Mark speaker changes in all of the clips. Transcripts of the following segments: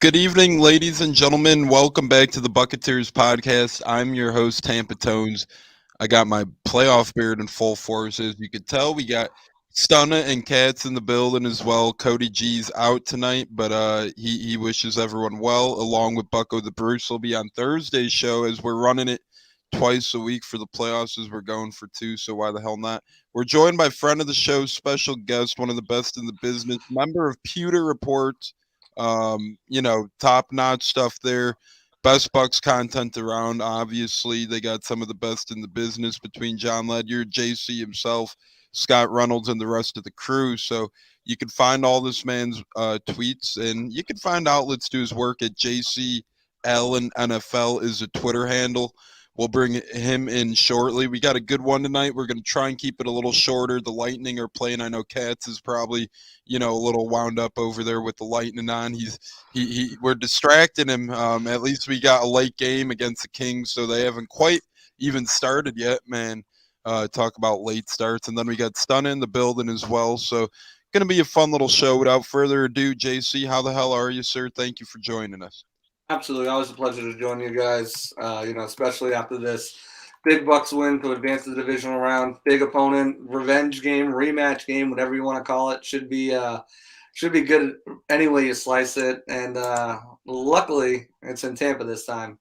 Speaker 1: Good evening, ladies and gentlemen. Welcome back to the Buccateers podcast. I'm your host, Tampa Tones. I got my playoff beard in full force. As you can tell, we got Stunna and Cats in the building as well. Cody G's out tonight, but he wishes everyone well, along with Bucko the Bruce. Will be on Thursday's show as we're running it twice a week for the playoffs as we're going for two, so why the hell not? We're joined by friend of the show, special guest, one of the best in the business, member of Pewter Report. Top notch stuff there. Best Bucs content around. Obviously, they got some of the best in the business between John Ledyard, JC himself, Scott Reynolds, and the rest of the crew. So you can find all this man's tweets, and you can find outlets to his work at JCL and NFL is a Twitter handle. We'll bring him in shortly. We got a good one tonight. We're going to try and keep it a little shorter. The Lightning are playing. I know Katz is probably, a little wound up over there with the Lightning on. We're distracting him. At least we got a late game against the Kings, so they haven't quite even started yet, man. Talk about late starts. And then we got Stunna in the building as well. So going to be a fun little show. Without further ado, JC, how the hell are you, sir? Thank you for joining us.
Speaker 2: Absolutely, always a pleasure to join you guys. Especially after this big Bucs win to advance the divisional round, big opponent, revenge game, rematch game, whatever you want to call it, should be good any way you slice it. And luckily, it's in Tampa this time.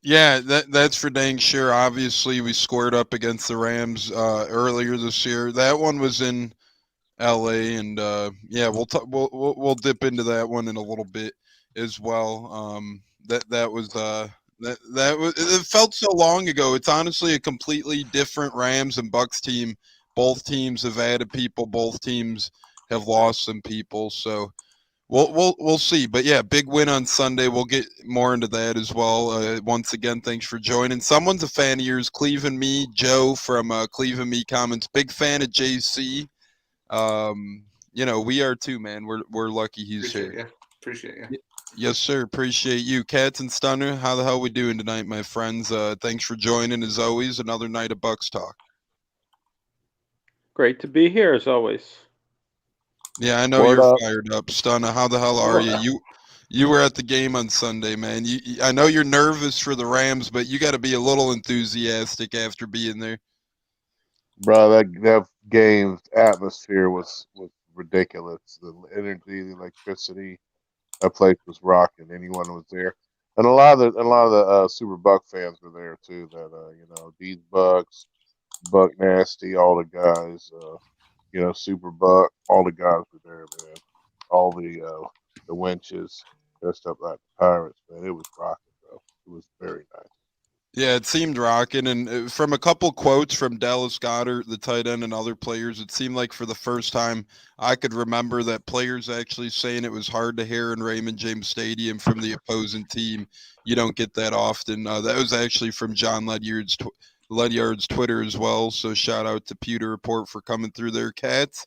Speaker 1: Yeah, that's for dang sure. Obviously, we squared up against the Rams earlier this year. That one was in LA, and we'll dip into that one in a little bit as well. That was it felt so long ago. It's honestly a completely different Rams and Bucs team. Both teams have added people. Both teams have lost some people. So we'll see. But yeah, big win on Sunday. We'll get more into that as well. Once again, thanks for joining. Someone's a fan of yours, Cleveland Me Joe from Cleveland Me Comments. Big fan of JC. We are too, man. We're lucky he's here.
Speaker 2: Appreciate you.
Speaker 1: Yes, sir. Appreciate you. Cats and Stunner, how the hell we doing tonight, my friends? Thanks for joining, as always. Another night of Bucs talk.
Speaker 3: Great to be here, as always.
Speaker 1: Yeah, I know you're fired up. Stunner, how the hell are you? You were at the game on Sunday, man. I know you're nervous for the Rams, but you got to be a little enthusiastic after being there.
Speaker 4: Bro, that game's atmosphere was ridiculous. The energy, the electricity. That place was rocking. Anyone who was there, and a lot of the Super Buck fans were there too. That these Bucks, Buck Nasty, all the guys, Super Buck, all the guys were there, man. All the winches dressed up like the Pirates, man. It was rocking, bro. It was very nice.
Speaker 1: Yeah, it seemed rocking, and from a couple quotes from Dallas Goedert, the tight end, and other players, it seemed like for the first time I could remember that players actually saying it was hard to hear in Raymond James Stadium from the opposing team. You don't get that often. That was actually from John Ledyard's Twitter as well, so shout out to Pewter Report for coming through there, Cats.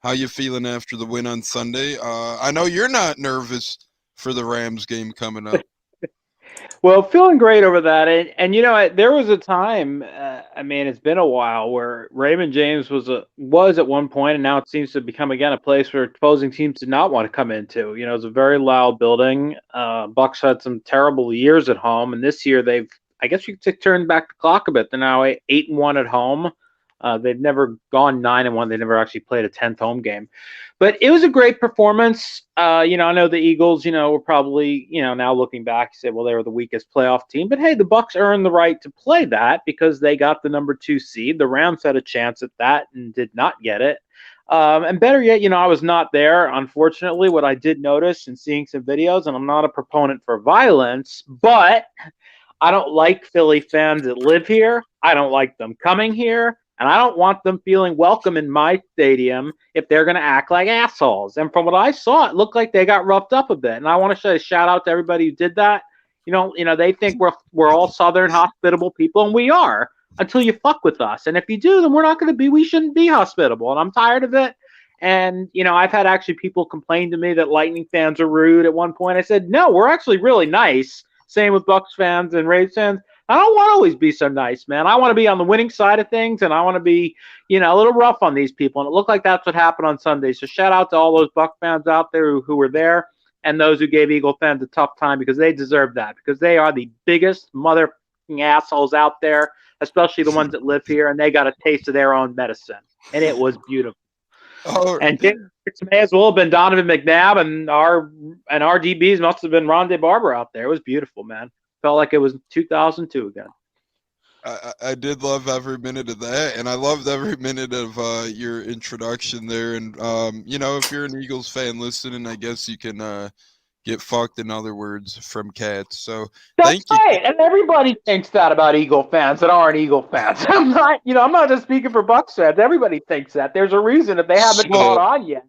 Speaker 1: How you feeling after the win on Sunday? I know you're not nervous for the Rams game coming up.
Speaker 3: Well, feeling great over that, and there was a time. It's been a while where Raymond James was at one point, and now it seems to become again a place where opposing teams did not want to come into. It's a very loud building. Bucs had some terrible years at home, and this year I guess you could turn back the clock a bit. They're now 8-1 at home. They've never gone 9-1. They never actually played a 10th home game. But it was a great performance. I know the Eagles, were probably, now looking back, you say, well, they were the weakest playoff team. But, hey, the Bucs earned the right to play that because they got the number 2 seed. The Rams had a chance at that and did not get it. And better yet, I was not there. Unfortunately, what I did notice in seeing some videos, and I'm not a proponent for violence, but I don't like Philly fans that live here. I don't like them coming here. And I don't want them feeling welcome in my stadium if they're going to act like assholes. And from what I saw, it looked like they got roughed up a bit. And I want to say a shout out to everybody who did that. They think we're all Southern hospitable people, and we are until you fuck with us. And if you do, then we shouldn't be hospitable. And I'm tired of it. And, I've had actually people complain to me that Lightning fans are rude at one point. I said, no, we're actually really nice. Same with Bucs fans and Rays fans. I don't want to always be so nice, man. I want to be on the winning side of things, and I want to be, a little rough on these people. And it looked like that's what happened on Sunday. So shout out to all those Bucs fans out there who were there. and those who gave Eagle fans a tough time, because they deserve that, because they are the biggest motherfucking assholes out there, especially the ones that live here, and they got a taste of their own medicine, and it was beautiful.
Speaker 1: Oh,
Speaker 3: And it may as well have been Donovan McNabb, and our DBs must have been Rondé Barber out there. It was beautiful, man. Felt like it was 2002 again.
Speaker 1: I did love every minute of that, and I loved every minute of your introduction there. And if you're an Eagles fan listening, I guess you can get fucked, in other words, from cats. So
Speaker 3: That's right, and everybody thinks that about Eagle fans that aren't Eagle fans. I'm not just speaking for Bucs fans. Everybody thinks that. There's a reason if they haven't caught on yet.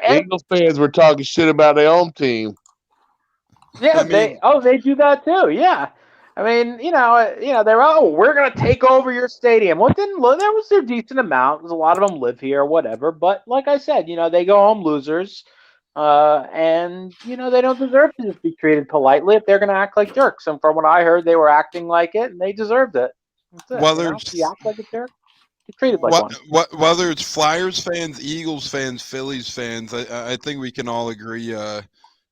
Speaker 4: Eagles fans were talking shit about their own team.
Speaker 3: Yeah, they do that too. Yeah. I mean, they're we're gonna take over your stadium. Well, there was a decent amount. There's a lot of them live here, whatever. But like I said, they go home losers, and they don't deserve to just be treated politely if they're gonna act like jerks. And from what I heard, they were acting like it, and they deserved it. That's it, you act like a jerk, you treated like one.
Speaker 1: Whether it's Flyers fans, Eagles fans, Phillies fans, I think we can all agree.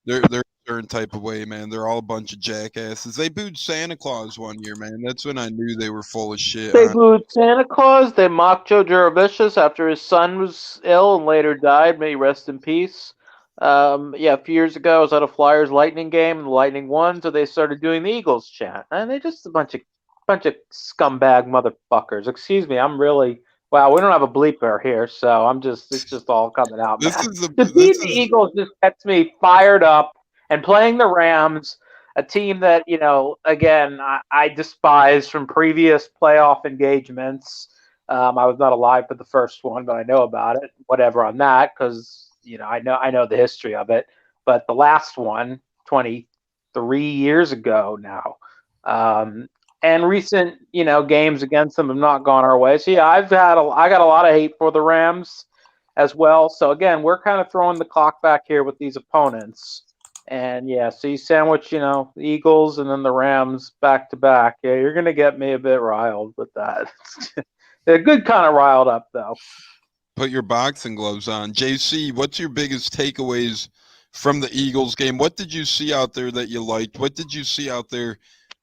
Speaker 1: They're a certain type of way, man. They're all a bunch of jackasses. They booed Santa Claus one year, man. That's when I knew they were full of shit.
Speaker 3: They booed Santa Claus. They mocked Joe Juravicius after his son was ill and later died. May he rest in peace. A few years ago, I was at a Flyers Lightning game, and the Lightning won, so they started doing the Eagles chant. And they're just a bunch of scumbag motherfuckers. Excuse me, I'm really... Wow, we don't have a bleeper here, so it's just all coming out. The Eagles just gets me fired up, and playing the Rams, a team that, again, I despise from previous playoff engagements. I was not alive for the first one, but I know about it. Whatever on that, because, I know the history of it. But the last one, 23 years ago now, and recent, games against them have not gone our way. So yeah, I got a lot of hate for the Rams as well. So again, we're kind of throwing the clock back here with these opponents. And yeah, so you sandwich, the Eagles and then the Rams back to back. Yeah, you're gonna get me a bit riled with that. They're good kind of riled up though.
Speaker 1: Put your boxing gloves on. JC, what's your biggest takeaways from the Eagles game? What did you see out there that you liked? What did you see out there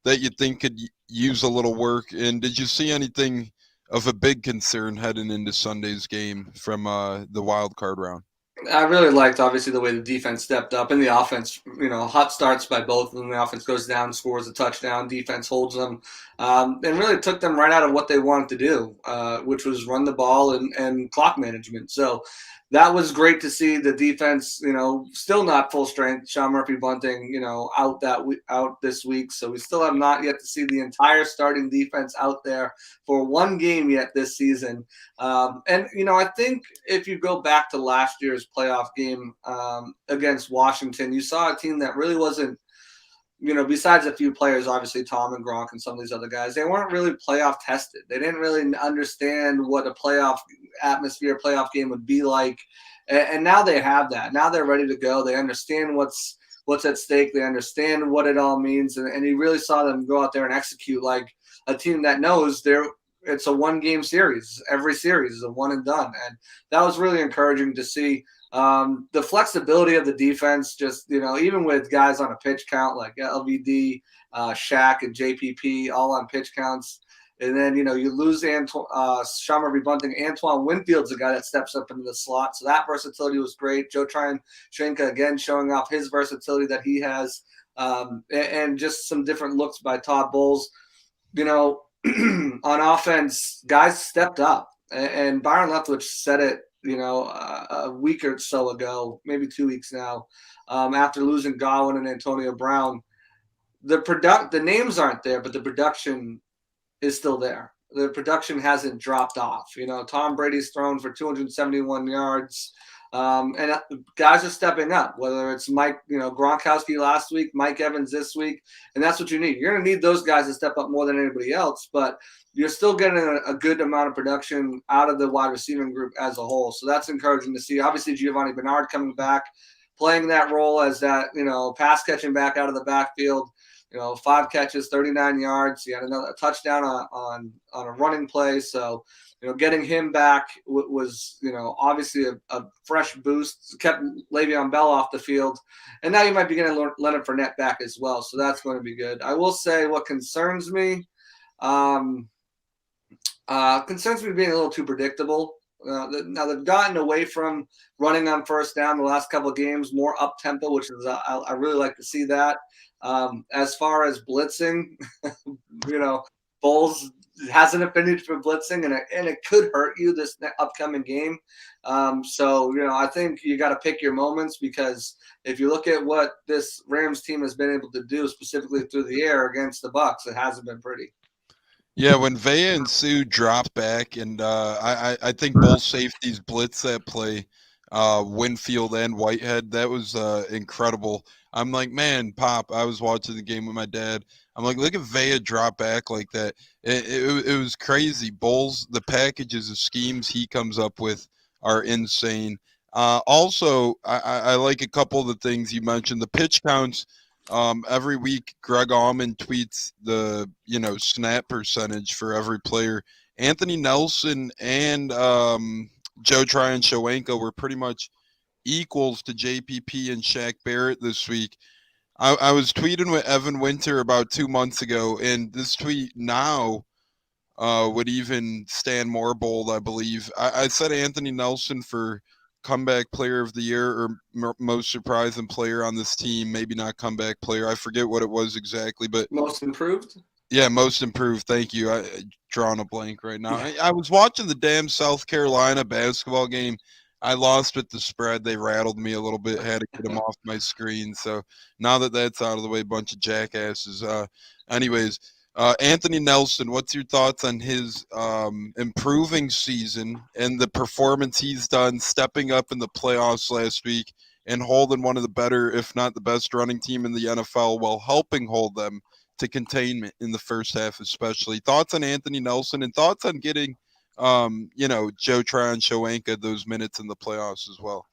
Speaker 1: that you think could use a little work? And did you see anything of a big concern heading into Sunday's game from the wild card round?
Speaker 2: I really liked, obviously, the way the defense stepped up, and the offense, hot starts by both of them. The offense goes down, scores a touchdown, defense holds them, and really took them right out of what they wanted to do, which was run the ball and clock management. So that was great to see. The defense, still not full strength. Sean Murphy-Bunting, out this week. So we still have not yet to see the entire starting defense out there for one game yet this season. I think if you go back to last year's playoff game against Washington, you saw a team that really wasn't, besides a few players, obviously Tom and Gronk and some of these other guys, they weren't really playoff tested. They didn't really understand what a playoff atmosphere, playoff game would be like. And now they have that. Now they're ready to go. They understand what's at stake. They understand what it all means. And you really saw them go out there and execute like a team that knows it's a one-game series. Every series is a one and done. And that was really encouraging to see. The flexibility of the defense, just, even with guys on a pitch count like LVD, Shaq, and JPP, all on pitch counts. And then, you lose Sean Murphy-Bunting. Antoine Winfield's a guy that steps up into the slot. So that versatility was great. Joe Tryon-Shenka, again, showing off his versatility that he has, and just some different looks by Todd Bowles. On offense, guys stepped up. And Byron Leftwich said it, a week or so ago, maybe 2 weeks now, after losing Godwin and Antonio Brown. The names aren't there, but the production is still there. The production hasn't dropped off. Tom Brady's thrown for 271 yards. And guys are stepping up, whether it's Mike, Gronkowski last week, Mike Evans this week, and that's what you need. You're going to need those guys to step up more than anybody else, but you're still getting a good amount of production out of the wide receiving group as a whole. So that's encouraging to see. Obviously, Giovanni Bernard coming back, playing that role as that, pass catching back out of the backfield. 5 catches, 39 yards. He had a touchdown on a running play. So, getting him back was, obviously a fresh boost. Kept Le'Veon Bell off the field. And now you might be getting Leonard Fournette back as well. So that's going to be good. I will say what concerns me, being a little too predictable. Now they've gotten away from running on first down the last couple of games, more up tempo, which is I really like to see that. As far as blitzing, Bowles has an affinity for blitzing, and it could hurt you this upcoming game. So I think you got to pick your moments, because if you look at what this Rams team has been able to do, specifically through the air against the Bucs, it hasn't been pretty.
Speaker 1: Yeah, when Vea and Sue dropped back, and I think both safeties blitz that play, Winfield and Whitehead, that was incredible. I'm like, man, Pop, I was watching the game with my dad. I'm like, look at Vea drop back like that. It was crazy. Bowles, the packages of schemes he comes up with are insane. Also, I like a couple of the things you mentioned. The pitch counts. Every week, Greg Allman tweets the snap percentage for every player. Anthony Nelson and Joe Tryon-Shoyinka were pretty much equals to JPP and Shaq Barrett this week. I was tweeting with Evan Winter about 2 months ago, and this tweet now would even stand more bold, I believe. I said Anthony Nelson for comeback player of the year, or most surprising player on this team. Maybe not comeback player. I forget what it was exactly, but
Speaker 2: most improved.
Speaker 1: Yeah, most improved. Thank you. I drawing a blank right now.
Speaker 2: Yeah.
Speaker 1: I was watching the damn South Carolina basketball game. I lost with the spread. They rattled me a little bit. Had to get them off my screen. So now that that's out of the way, bunch of jackasses. Anyways, Anthony Nelson, what's your thoughts on his improving season and the performance he's done, stepping up in the playoffs last week and holding one of the better, if not the best, running team in the NFL while helping hold them to containment in the first half, especially? Thoughts on Anthony Nelson and thoughts on getting, Joe Tryon-Shoyinka those minutes in the playoffs as well?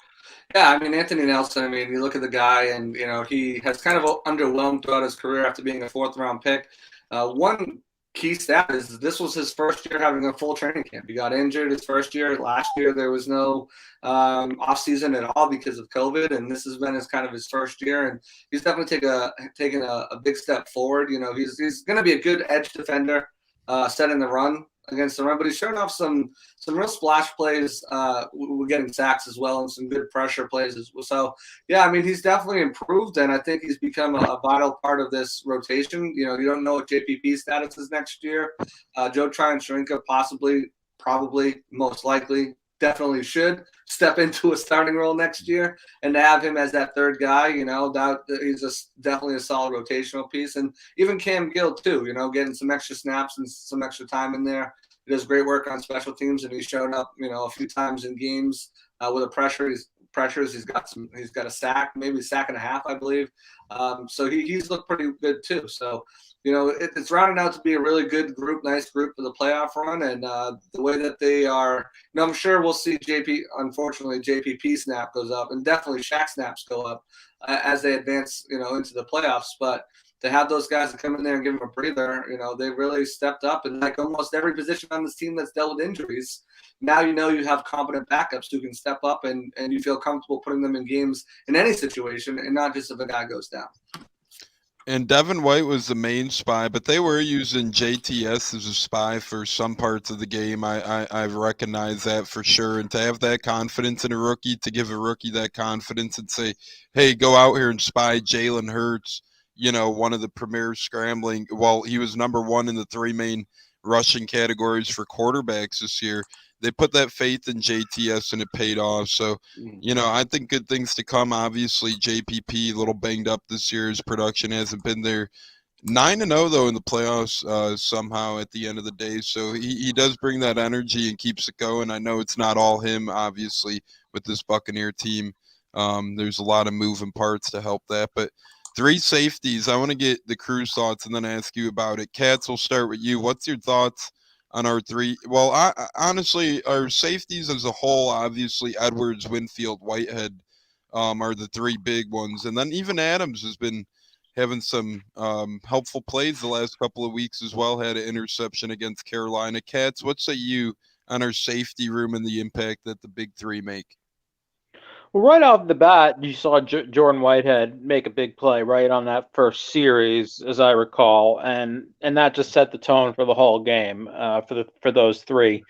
Speaker 2: Yeah, I mean, Anthony Nelson, you look at the guy, and, he has kind of underwhelmed throughout his career after being a fourth-round pick. One key stat is this was his first year having a full training camp. He got injured his first year. Last year, there was no offseason at all because of COVID, and this has been his first year, and he's definitely taken a big step forward. He's going to be a good edge defender, setting the run against the run, but he's showing off some real splash plays. We're getting sacks as well, and some good pressure plays as well. So, yeah, he's definitely improved, and I think he's become a vital part of this rotation. You don't know what JPP's status is next year. Joe Tryon-Shoyinka probably, most likely, definitely should step into a starting role next year, and to have him as that third guy, that he's definitely a solid rotational piece. And even Cam Gill too, getting some extra snaps and some extra time in there. He does great work on special teams, and he's shown up, a few times in games with a pressure. He's got a sack, maybe a sack and a half, I believe. So he's looked pretty good too. So, it's rounding out to be a really good group, nice group for the playoff run. And the way that they are, I'm sure we'll see unfortunately, JPP snap goes up, and definitely Shaq snaps go up as they advance, into the playoffs. But to have those guys to come in there and give them a breather, they really stepped up. And like almost every position on this team that's dealt with injuries, now you have competent backups who can step up, and you feel comfortable putting them in games in any situation, and not just if a guy goes down.
Speaker 1: And Devin White was the main spy, but they were using JTS as a spy for some parts of the game. I recognize that for sure. And to have that confidence in a rookie, to give a rookie that confidence and say, hey, go out here and spy Jalen Hurts, one of the premier scrambling. Well, he was number one in the three main rushing categories for quarterbacks this year. They put that faith in JTS, and it paid off. So, I think good things to come. Obviously, JPP, a little banged up this year. His production hasn't been there. 9-0, though, in the playoffs somehow at the end of the day. So he does bring that energy and keeps it going. I know it's not all him, obviously, with this Buccaneer team. There's a lot of moving parts to help that. But 3 safeties. I want to get the crew's thoughts and then ask you about it. Katz, we'll start with you. What's your thoughts on our 3? Well, honestly, our safeties as a whole, obviously, Edwards, Winfield, Whitehead are the 3 big ones. And then even Adams has been having some helpful plays the last couple of weeks as well. Had an interception against Carolina. Cats, what say you on our safety room and the impact that the big three make?
Speaker 3: Well, right off the bat, you saw Jordan Whitehead make a big play right on that first series, as I recall, and that just set the tone for the whole game for those three.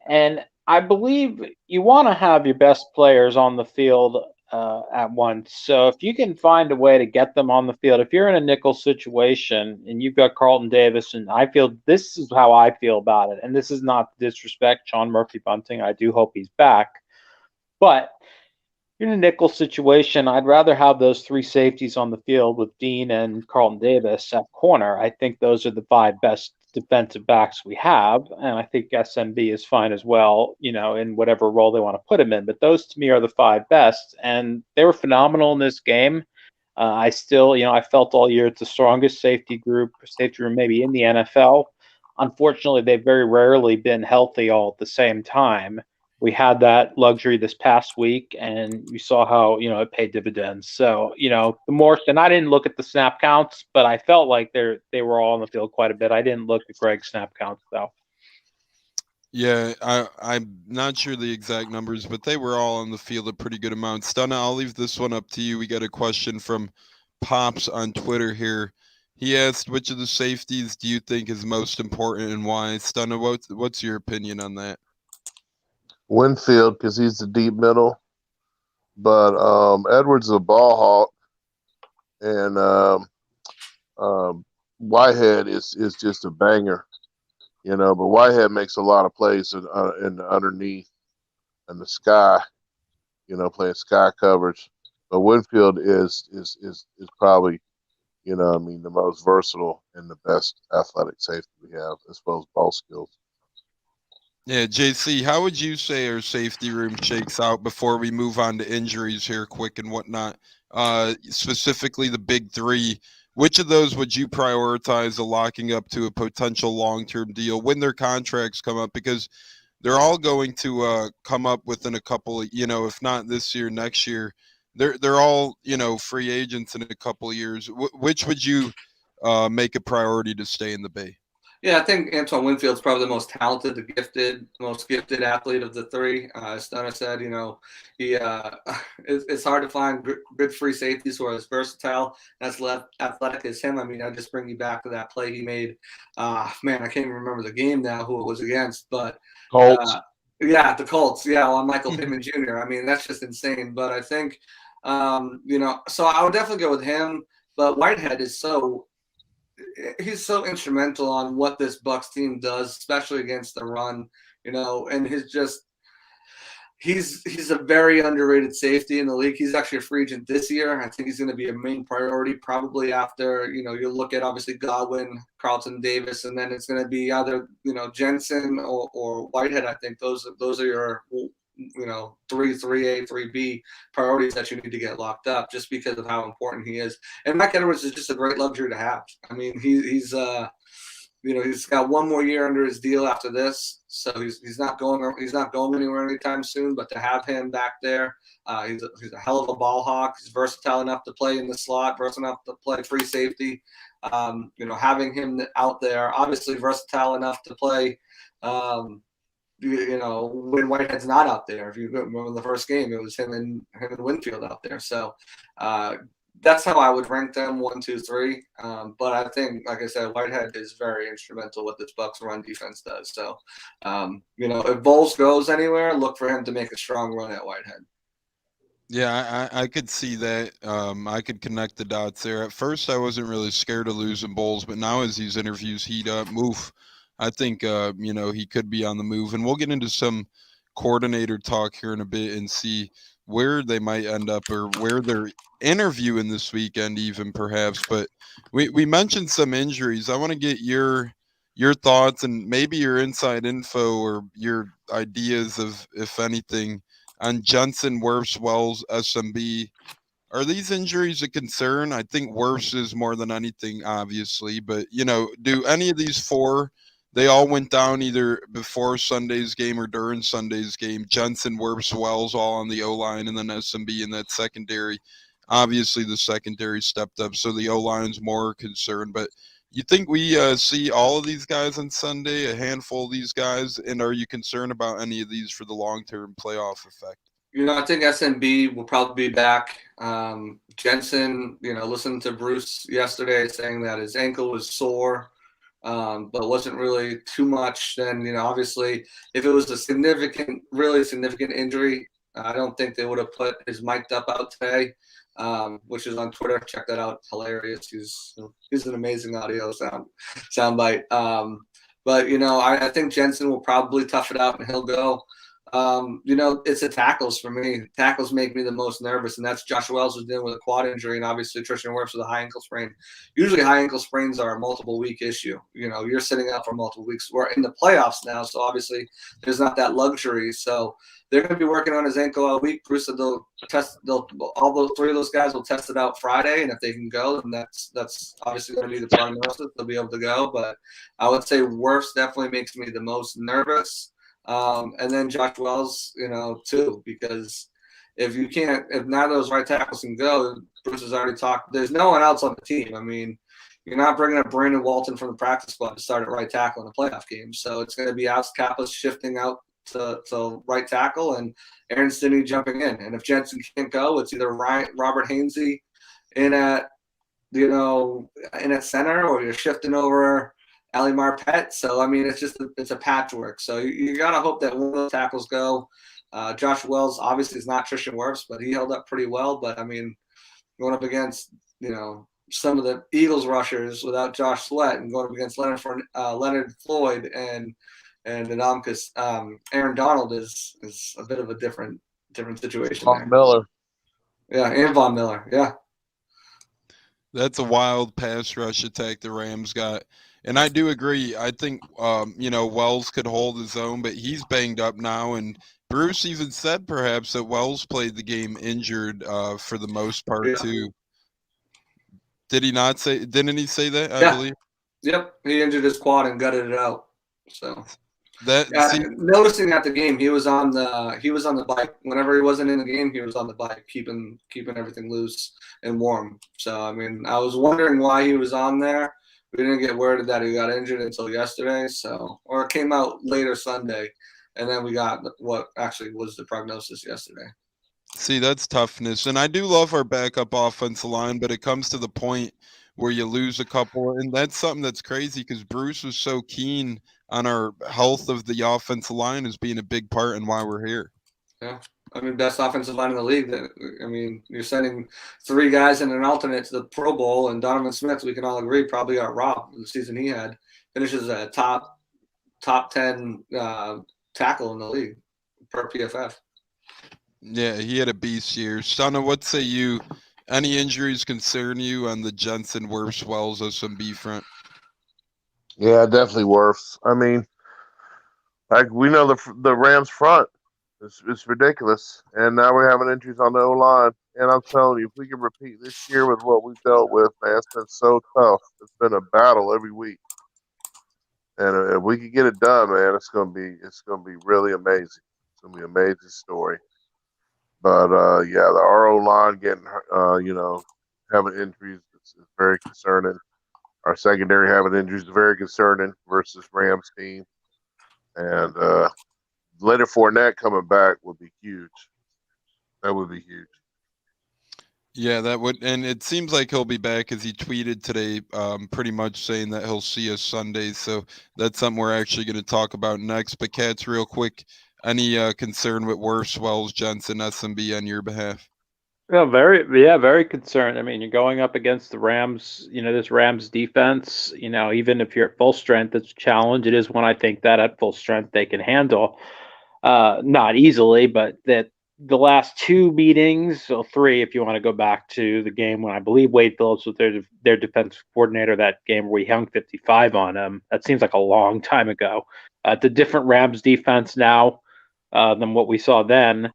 Speaker 3: And I believe you want to have your best players on the field at once. So if you can find a way to get them on the field, if you're in a nickel situation and you've got Carlton Davis, and I feel this is how I feel about it, and this is not to disrespect Sean Murphy Bunting. I do hope he's back, but in a nickel situation, I'd rather have those three safeties on the field with Dean and Carlton Davis at corner. I think those are the five best defensive backs we have, and I think SMB is fine as well, in whatever role they want to put him in. But those to me are the five best, and they were phenomenal in this game. I still, I felt all year it's the strongest safety room maybe in the NFL. Unfortunately, they've very rarely been healthy all at the same time. We had that luxury this past week, and you saw how it paid dividends. So the more, and I didn't look at the snap counts, but I felt like they were all on the field quite a bit. I didn't look at Greg's snap counts though.
Speaker 1: Yeah, I'm not sure the exact numbers, but they were all on the field a pretty good amount. Stunna, I'll leave this one up to you. We got a question from Pops on Twitter here. He asked, which of the safeties do you think is most important and why? Stunna, what's your opinion on that?
Speaker 4: Winfield, because he's the deep middle, but Edwards is a ball hawk, and Whitehead is just a banger, But Whitehead makes a lot of plays in underneath in the sky, playing sky coverage. But Winfield is probably, the most versatile and the best athletic safety we have as far as ball skills.
Speaker 1: Yeah, JC, how would you say our safety room shakes out before we move on to injuries here quick and whatnot? Specifically the big three. Which of those would you prioritize a locking up to a potential long-term deal when their contracts come up? Because they're all going to come up within a couple of, if not this year, next year. They're all, free agents in a couple of years. Which would you make a priority to stay in the Bay?
Speaker 2: Yeah, I think Antoine Winfield's probably the most talented, most gifted athlete of the three. As Stunner said, he it's hard to find good free safeties who are as versatile and as athletic as him. I mean, I just bring you back to that play he made. Man, I can't even remember the game now who it was against, but
Speaker 4: Colts.
Speaker 2: Yeah, the Colts. Yeah, on Michael Pittman Jr. I mean, that's just insane. But I think, so I would definitely go with him. But Whitehead is he's so instrumental on what this Bucs team does, especially against the run, and he's a very underrated safety in the league. He's actually a free agent this year. I think he's going to be a main priority probably after, you look at obviously Godwin, Carlton Davis, and then it's going to be either, Jensen or Whitehead. I think those are your 3A, 3B priorities that you need to get locked up just because of how important he is. And Mike Edwards is just a great luxury to have. I mean, he's got one more year under his deal after this, so he's not going anywhere anytime soon. But to have him back there, he's a hell of a ball hawk. He's versatile enough to play in the slot, versatile enough to play free safety. Having him out there, obviously versatile enough to play. When Whitehead's not out there. If you remember the first game, it was him and Winfield out there. So that's how I would rank them 1, 2, 3. But I think, like I said, Whitehead is very instrumental what this Bucs run defense does. So, if Bowles goes anywhere, look for him to make a strong run at Whitehead.
Speaker 1: Yeah, I could see that. I could connect the dots there. At first, I wasn't really scared of losing Bowles, but now as these interviews heat up, I think, he could be on the move. And we'll get into some coordinator talk here in a bit and see where they might end up or where they're interviewing this weekend even perhaps. But we mentioned some injuries. I want to get your thoughts and maybe your inside info or your ideas of, if anything, on Jensen, Wirfs, Wells, SMB. Are these injuries a concern? I think Wirfs is more than anything, obviously. But, do any of these four, they all went down either before Sunday's game or during Sunday's game. Jensen, Wirfs, Wells all on the O-line, and then SMB in that secondary. Obviously, the secondary stepped up, so the O-line's more concerned. But you think we see all of these guys on Sunday, a handful of these guys, and are you concerned about any of these for the long-term playoff effect?
Speaker 2: I think SMB will probably be back. Jensen, listened to Bruce yesterday saying that his ankle was sore, but wasn't really too much. Then, obviously, if it was a really significant injury, I don't think they would have put his mic'd up out today, which is on Twitter. Check that out. Hilarious. He's an amazing audio soundbite. But, I think Jensen will probably tough it out and he'll go. It's the tackles for me. Tackles make me the most nervous, and that's Josh Wells was dealing with a quad injury, and obviously Tristan Wirfs with a high ankle sprain. Usually, high ankle sprains are a multiple week issue. You're sitting out for multiple weeks. We're in the playoffs now, so obviously there's not that luxury. So they're going to be working on his ankle all week. Bruce said all those three of those guys will test it out Friday, and if they can go, then that's obviously going to be the prognosis. They'll be able to go, but I would say Wirfs definitely makes me the most nervous. And then Josh Wells, too, because if none of those right tackles can go, Bruce has already talked. There's no one else on the team. I mean, you're not bringing up Brandon Walton from the practice squad to start at right tackle in a playoff game. So it's going to be Alex Kappas shifting out to right tackle and Aaron Stinney jumping in. And if Jensen can't go, it's either Robert Hainsey in at center, or you're shifting over Ali Marpet. So, I mean, it's a patchwork. So you got to hope that one of those tackles go. Josh Wells obviously is not Tristan Wirfs, but he held up pretty well. But, I mean, going up against, some of the Eagles rushers without Josh Sweat and going up against Leonard Floyd and Adamkus, Aaron Donald is a bit of a different situation.
Speaker 4: Von Miller.
Speaker 2: Yeah, and Von Miller, yeah.
Speaker 1: That's a wild pass rush attack the Rams got. And I do agree. I think, Wells could hold his own, but he's banged up now. And Bruce even said perhaps that Wells played the game injured for the most part, too. Did he not say – didn't he say that, I believe?
Speaker 2: Yep. He injured his quad and gutted it out. So
Speaker 1: noticing
Speaker 2: at the game, he was on the bike. Whenever he wasn't in the game, he was on the bike, keeping everything loose and warm. So, I mean, I was wondering why he was on there. We didn't get word that he got injured until yesterday, or it came out later Sunday, and then we got what actually was the prognosis yesterday.
Speaker 1: See, that's toughness, and I do love our backup offensive line, but it comes to the point where you lose a couple, and that's something that's crazy because Bruce was so keen on our health of the offensive line as being a big part in why we're here.
Speaker 2: Yeah. I mean, best offensive line in the league. You're sending three guys and an alternate to the Pro Bowl, and Donovan Smith, we can all agree, probably got robbed the season he had. Finishes a top 10 tackle in the league per PFF.
Speaker 1: Yeah, he had a beast year. Stunna, what say you? Any injuries concern you on the Jensen, Wirfs, Wells, SMB front?
Speaker 4: Yeah, definitely Wirfs. I mean, we know the Rams front. It's ridiculous. And now we're having injuries on the O-line. And I'm telling you, if we can repeat this year with what we've dealt with, man, it's been so tough. It's been a battle every week. And if we can get it done, man, it's gonna be really amazing. It's gonna be an amazing story. But the RO line getting having injuries is very concerning. Our secondary having injuries is very concerning versus Rams team. And Leonard Fournette coming back would be huge. That would be huge.
Speaker 1: Yeah, that would, and it seems like he'll be back as he tweeted today, pretty much saying that he'll see us Sunday. So that's something we're actually going to talk about next. But Cats, real quick, any concern with Wirfs, Wells, Jensen, SMB on your behalf?
Speaker 3: Well, very concerned. I mean, you're going up against the Rams, this Rams defense, even if you're at full strength, it's a challenge. It is one I think that at full strength they can handle. Not easily, but that the last two meetings, so three, if you want to go back to the game when I believe Wade Phillips was their defensive coordinator, that game where we hung 55 on them. That seems like a long time ago. It's a different Rams defense now than what we saw then.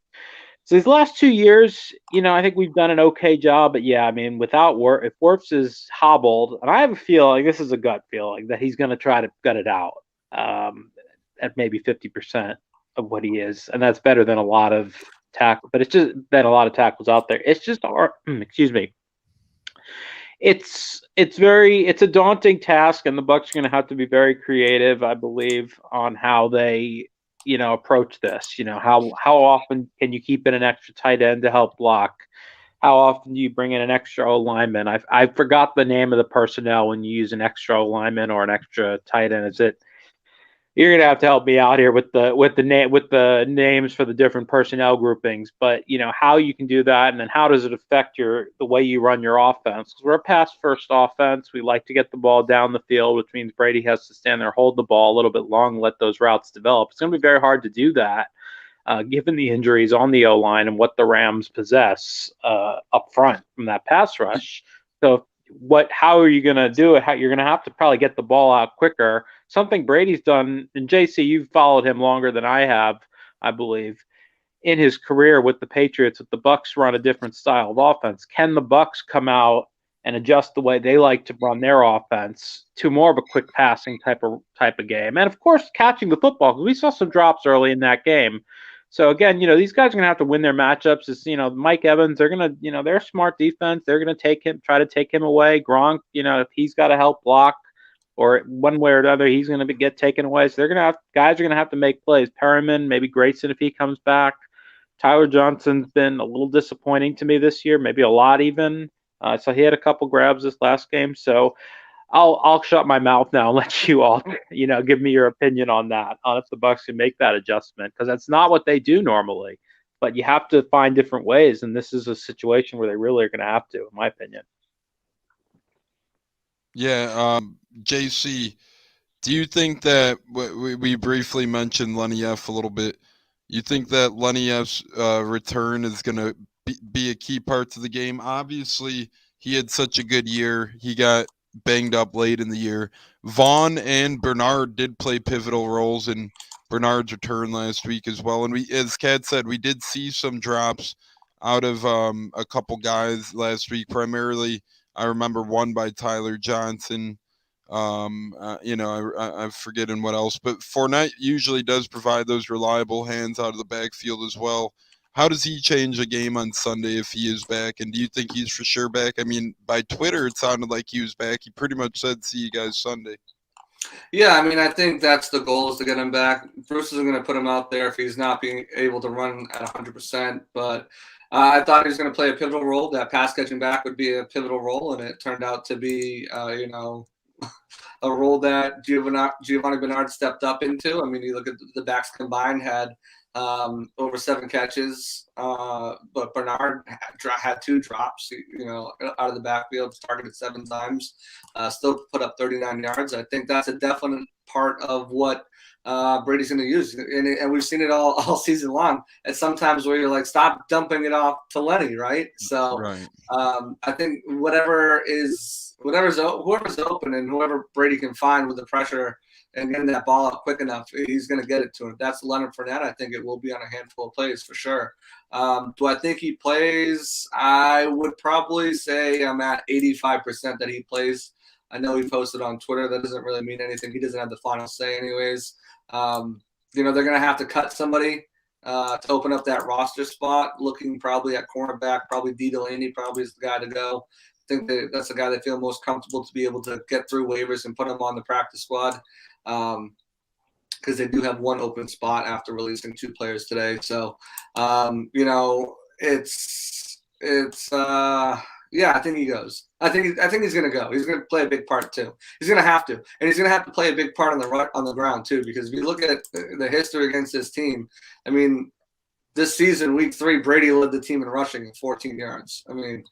Speaker 3: So these last 2 years, I think we've done an okay job. But yeah, I mean, without if Wirfs is hobbled, and I have a feeling, this is a gut feeling, that he's going to try to gut it out at maybe 50% of what he is, and that's better than a lot of tackle, but it's just been a lot of tackles out there. It's just hard. Excuse me. It's a daunting task, and the Bucs are going to have to be very creative, I believe, on how they approach this. How often can you keep in an extra tight end to help block? How often do you bring in an extra O lineman? I forgot the name of the personnel when you use an extra O lineman or an extra tight end. Is it? You're gonna have to help me out here with the names for the different personnel groupings, but how you can do that, and then how does it affect the way you run your offense? Because we're a pass first offense. We like to get the ball down the field, which means Brady has to stand there, hold the ball a little bit long, let those routes develop. It's gonna be very hard to do that, given the injuries on the O line and what the Rams possess up front from that pass rush. So how are you going to do it? You're going to have to probably get the ball out quicker. Something Brady's done, and JC, you've followed him longer than I have, I believe, in his career with the Patriots. With the Bucs run a different style of offense. Can the Bucs come out and adjust the way they like to run their offense to more of a quick passing type of game? And of course, catching the football, because we saw some drops early in that game. So again, these guys are going to have to win their matchups. It's, Mike Evans, they're going to, they're a smart defense. They're going to try to take him away. Gronk, if he's got to help block or one way or another, he's going to get taken away. So guys are going to have to make plays. Perriman, maybe Grayson if he comes back. Tyler Johnson's been a little disappointing to me this year, maybe a lot even. So he had a couple grabs this last game. So I'll shut my mouth now and let you all, give me your opinion on that, on if the Bucs can make that adjustment, because that's not what they do normally. But you have to find different ways, and this is a situation where they really are going to have to, in my opinion.
Speaker 1: Yeah, JC, do you think that we briefly mentioned Lenny F a little bit? You think that Lenny F's return is going to be a key part to the game? Obviously, he had such a good year. He got banged up late in the year. Vaughn and Bernard did play pivotal roles in Bernard's return last week as well. And we, as Kat said, we did see some drops out of a couple guys last week. Primarily, I remember one by Tyler Johnson. I'm forgetting what else, but Fournette usually does provide those reliable hands out of the backfield as well. How does he change a game on Sunday if he is back? And do you think he's for sure back? I mean, by Twitter, it sounded like he was back. He pretty much said, see you guys Sunday.
Speaker 2: Yeah, I mean, I think that's the goal, is to get him back. Bruce isn't going to put him out there if he's not being able to run at 100%. But I thought he was going to play a pivotal role. That pass catching back would be a pivotal role, and it turned out to be, a role that Giovanni Bernard stepped up into. I mean, you look at the backs combined had over 7 catches, but Bernard had 2 drops, out of the backfield, targeted 7 times, still put up 39 yards. I think that's a definite part of what Brady's going to use, and we've seen it all season long. And sometimes where you're like, stop dumping it off to Lenny, right? So
Speaker 1: right.
Speaker 2: I think whoever's open and whoever Brady can find with the pressure and getting that ball out quick enough, he's going to get it to him. If that's Leonard Fournette, I think it will be on a handful of plays for sure. Do I think he plays? I would probably say I'm at 85% that he plays. I know he posted on Twitter. That doesn't really mean anything. He doesn't have the final say anyways. They're going to have to cut somebody to open up that roster spot, looking probably at cornerback. Probably D. Delaney probably is the guy to go. I think that's the guy they feel most comfortable to be able to get through waivers and put him on the practice squad, because they do have one open spot after releasing 2 players today. So, I think he goes. I think he's going to go. He's going to play a big part too. He's going to have to, and he's going to have to play a big part on the ground too. Because if you look at the history against this team, I mean, this season, week 3, Brady led the team in rushing at 14 yards. I mean,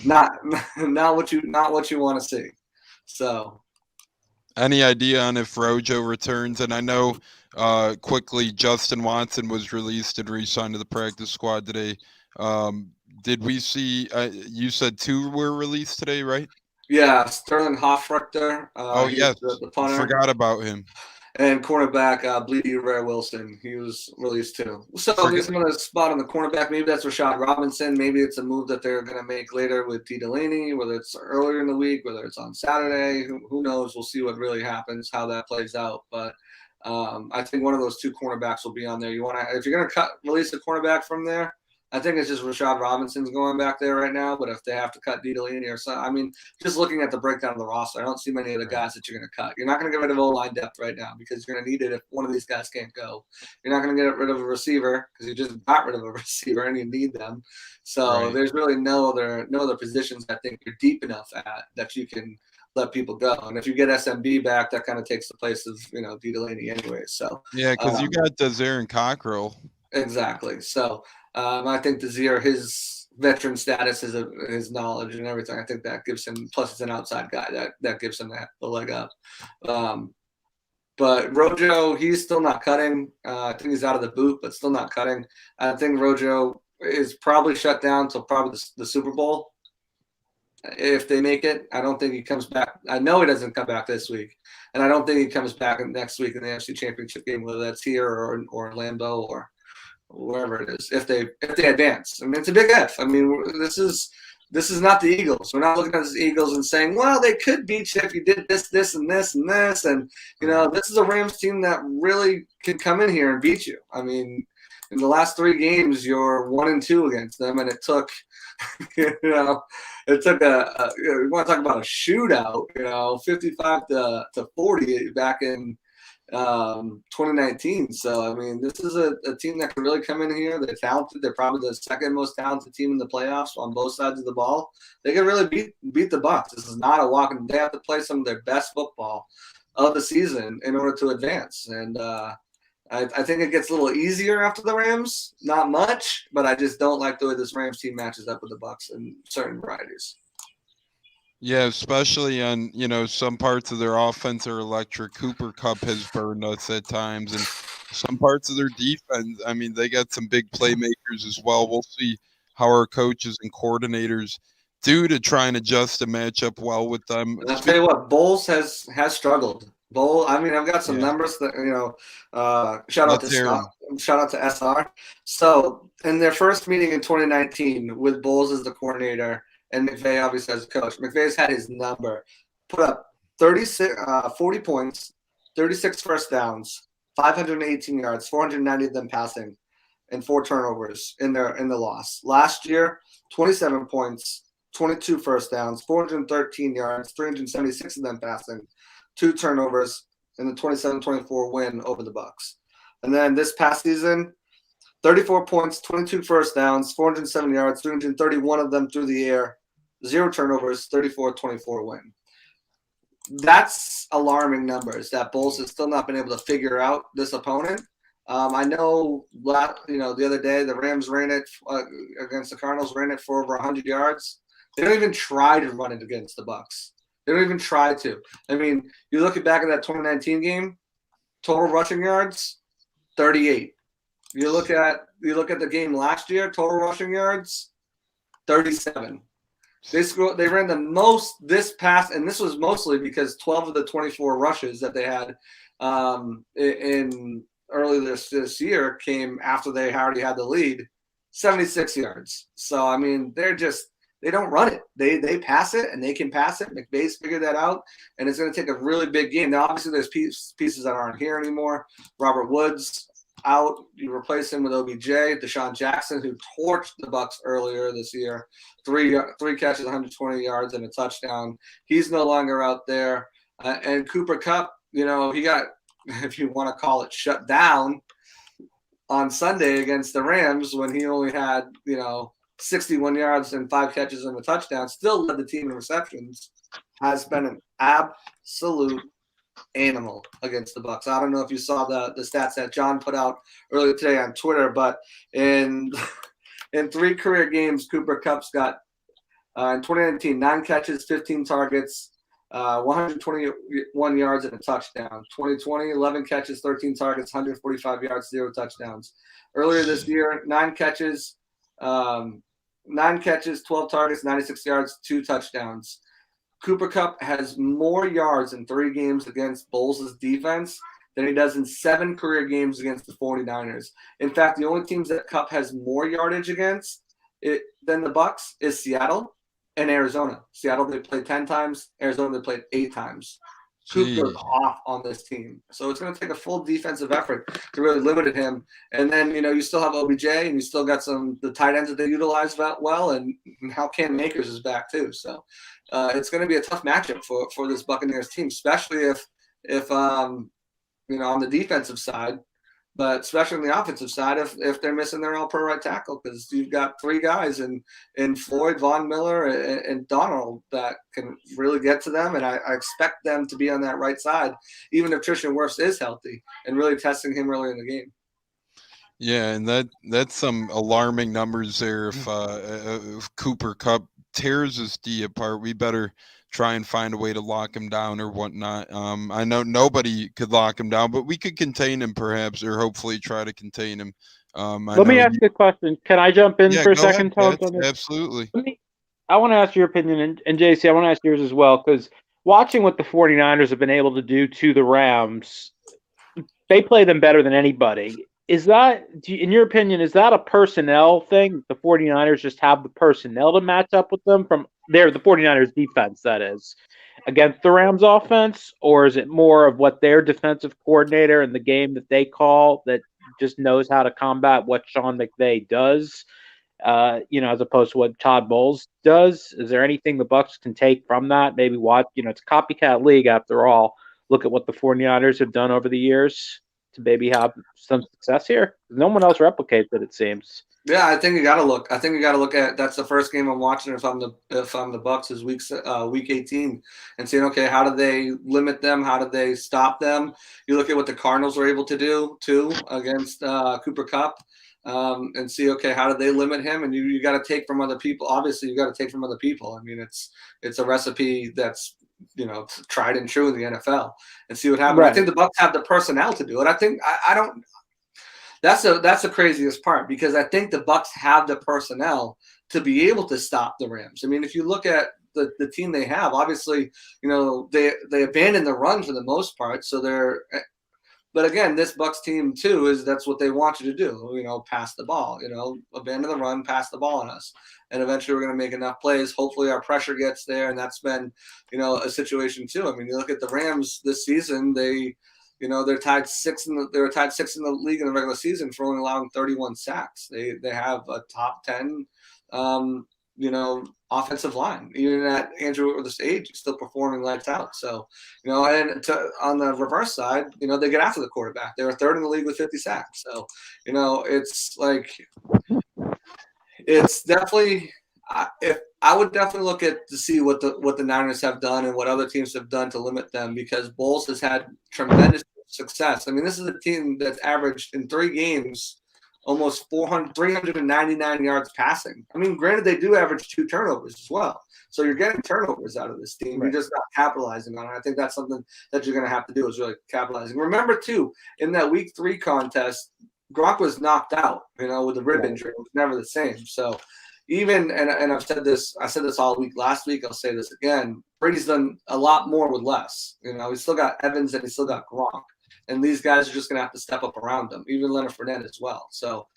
Speaker 2: not what you want to see. So,
Speaker 1: any idea on if Rojo returns? And I know quickly Justin Watson was released and re-signed to the practice squad today. Did we see? You said 2 were released today, right?
Speaker 2: Yeah, Sterling Hoffrechter.
Speaker 1: Yes,
Speaker 2: the punter.
Speaker 1: Forgot about him.
Speaker 2: And cornerback Bleedy Ray Wilson, he was released too. So there's another spot on the cornerback. Maybe that's Rashad Robinson. Maybe it's a move that they're going to make later with D. Delaney, whether it's earlier in the week, whether it's on Saturday. Who knows? We'll see what really happens, how that plays out. But I think one of those 2 cornerbacks will be on there. If you're going to release a cornerback from there, I think it's just Rashad Robinson's going back there right now. But if they have to cut Delaney or something, I mean, just looking at the breakdown of the roster, I don't see many of the guys that you're going to cut. You're not going to get rid of O-line depth right now because you're going to need it if one of these guys can't go. You're not going to get rid of a receiver because you just got rid of a receiver and you need them. So there's really no other positions I think you're deep enough at that you can let people go. And if you get SMB back, that kind of takes the place of Delaney anyway. So
Speaker 1: yeah, because you got Desir and Cockrell.
Speaker 2: Exactly. So I think Desir, his veteran status, his knowledge and everything, I think that gives him. Plus, it's an outside guy that gives him the leg up. But Rojo, he's still not cutting. I think he's out of the boot, but still not cutting. I think Rojo is probably shut down till probably the Super Bowl. If they make it, I don't think he comes back. I know he doesn't come back this week, and I don't think he comes back next week in the NFC Championship game, whether that's here or Lambeau or wherever it is. If they advance, I mean, it's a big if. I mean, this is not the Eagles. We're not looking at the Eagles and saying, well, they could beat you if you did this, this, and this, and this, and this is a Rams team that really can come in here and beat you. I mean, in the last 3 games, you're 1-2 against them, and it took. It took we want to talk about a shootout, 55-40 back in 2019. So, I mean, this is a team that can really come in here. They're talented. They're probably the second most talented team in the playoffs on both sides of the ball. They can really beat the Bucs. This is not a walk in. They have to play some of their best football of the season in order to advance. And I think it gets a little easier after the Rams. Not much, but I just don't like the way this Rams team matches up with the Bucs in certain varieties.
Speaker 1: Yeah, especially on, some parts of their offense are electric. Cooper Kupp has burned us at times, and some parts of their defense, I mean, they got some big playmakers as well. We'll see how our coaches and coordinators do to try and adjust and match up well with them.
Speaker 2: And I'll tell you what, Bowles has struggled. I mean, I've got some numbers that shout out to SR. So in their first meeting in 2019 with Bowles as the coordinator and McVay obviously as a coach, McVay's had his number, put up 40 points, 36 first downs, 518 yards, 490 of them passing, and 4 turnovers in the loss. Last year, 27 points, 22 first downs, 413 yards, 376 of them passing, 2 turnovers in the 27-24 win over the Bucs. And then this past season, 34 points, 22 first downs, 407 yards, 331 of them through the air, 0 turnovers, 34-24 win. That's alarming numbers that Bowles has still not been able to figure out this opponent. I know, the other day the Rams ran it against the Cardinals, ran it for over 100 yards. They don't even try to run it against the Bucs. They don't even try to. I mean, you look back at that 2019 game, total rushing yards, 38. You look at the game last year, total rushing yards, 37. They ran the most this past, and this was mostly because 12 of the 24 rushes that they had in early this year came after they already had the lead, 76 yards. So, I mean, they don't run it. They pass it, and they can pass it. McVay's figured that out, and it's going to take a really big game. Now, obviously, there's pieces that aren't here anymore. Robert Woods out. You replace him with OBJ. Deshaun Jackson, who torched the Bucs earlier this year, 3 catches, 120 yards, and a touchdown. He's no longer out there. And Cooper Kupp, he got, if you want to call it, shut down on Sunday against the Rams when he only had, 61 yards and 5 catches and a touchdown, still led the team in receptions, has been an absolute animal against the Bucs. I don't know if you saw the stats that John put out earlier today on Twitter, but in 3 career games, Cooper Kupp's got in 2019 9 catches, 15 targets, 121 yards and a touchdown. 2020, 11 catches, 13 targets, 145 yards, 0 touchdowns. Earlier this year, 9 catches, 12 targets, 96 yards, 2 touchdowns. Cooper Kupp has more yards in 3 games against Bowles' defense than he does in 7 career games against the 49ers. In fact, the only teams that Kupp has more yardage against than the Bucs is Seattle and Arizona. Seattle, they played 10 times. Arizona, they played 8 times. Coop goes
Speaker 1: Gee.
Speaker 2: off on this team. So it's going to take a full defensive effort to really limit him. And then, you still have OBJ and you still got the tight ends that they utilize well. And how Cam Akers is back too. So it's going to be a tough matchup for this Buccaneers team, especially if on the defensive side, but especially on the offensive side, if they're missing their all-pro right tackle, because you've got three guys in Floyd, Von Miller, and Donald that can really get to them, and I expect them to be on that right side, even if Tristan Wirfs is healthy, and really testing him early in the game.
Speaker 1: Yeah, and that's some alarming numbers there. If Cooper Kupp tears his D apart, we better try and find a way to lock him down or whatnot. I know nobody could lock him down, but we could contain him perhaps, or hopefully try to contain him.
Speaker 3: Let me ask you a question. Can I jump in for a
Speaker 1: go ahead,
Speaker 3: second, Todd?
Speaker 1: absolutely.
Speaker 3: I want to ask your opinion, and JC, I want to ask yours as well, because watching what the 49ers have been able to do to the Rams, they play them better than anybody. Is that, in your opinion, is that a personnel thing? The 49ers just have the personnel to match up with them from the 49ers defense, that is, against the Rams offense? Or is it more of what their defensive coordinator and the game that they call that just knows how to combat what Sean McVay does, as opposed to what Todd Bowles does? Is there anything the Bucs can take from that? Maybe it's a copycat league after all. Look at what the 49ers have done over the years to maybe have some success here. No one else replicates it, it seems.
Speaker 2: Yeah, I think you got to look. I think you got to look at. That's the first game I'm watching. If I'm the Bucs, is week 18, and seeing, okay, how do they limit them? How do they stop them? You look at what the Cardinals were able to do too against Cooper Kupp, and see, okay, how do they limit him? And you got to take from other people. Obviously, you got to take from other people. I mean, it's a recipe that's tried and true in the NFL, and see what happens. Right. I think the Bucs have the personnel to do it. I think I don't. That's the craziest part, because I think the Bucs have the personnel to be able to stop the Rams. I mean, if you look at the team they have, obviously, they abandon the run for the most part. So but again, this Bucs team too that's what they want you to do. Pass the ball. Abandon the run, pass the ball on us, and eventually we're going to make enough plays. Hopefully, our pressure gets there, and that's been a situation too. I mean, you look at the Rams this season; they're tied sixth in the league in the regular season for only allowing 31 sacks. They have a top 10, offensive line. Even at Andrew Whitworth's age, he's still performing lights out. So, and on the reverse side, they get after the quarterback. They were third in the league with 50 sacks. So, it's like, it's definitely. I would definitely look to see what the Niners have done and what other teams have done to limit them, because Bowles has had tremendous success. I mean, this is a team that's averaged in 3 games almost 399 yards passing. I mean, granted, they do average 2 turnovers as well. So you're getting turnovers out of this team. Right. You're just not capitalizing on it. I think that's something that you're going to have to do, is really capitalizing. Remember, too, in that week 3 contest, Gronk was knocked out, with a rib injury. It was never the same. So even, and I said this all week last week, I'll say this again, Brady's done a lot more with less. He's still got Evans and he's still got Gronk. And these guys are just going to have to step up around him, even Leonard Fournette as well. So,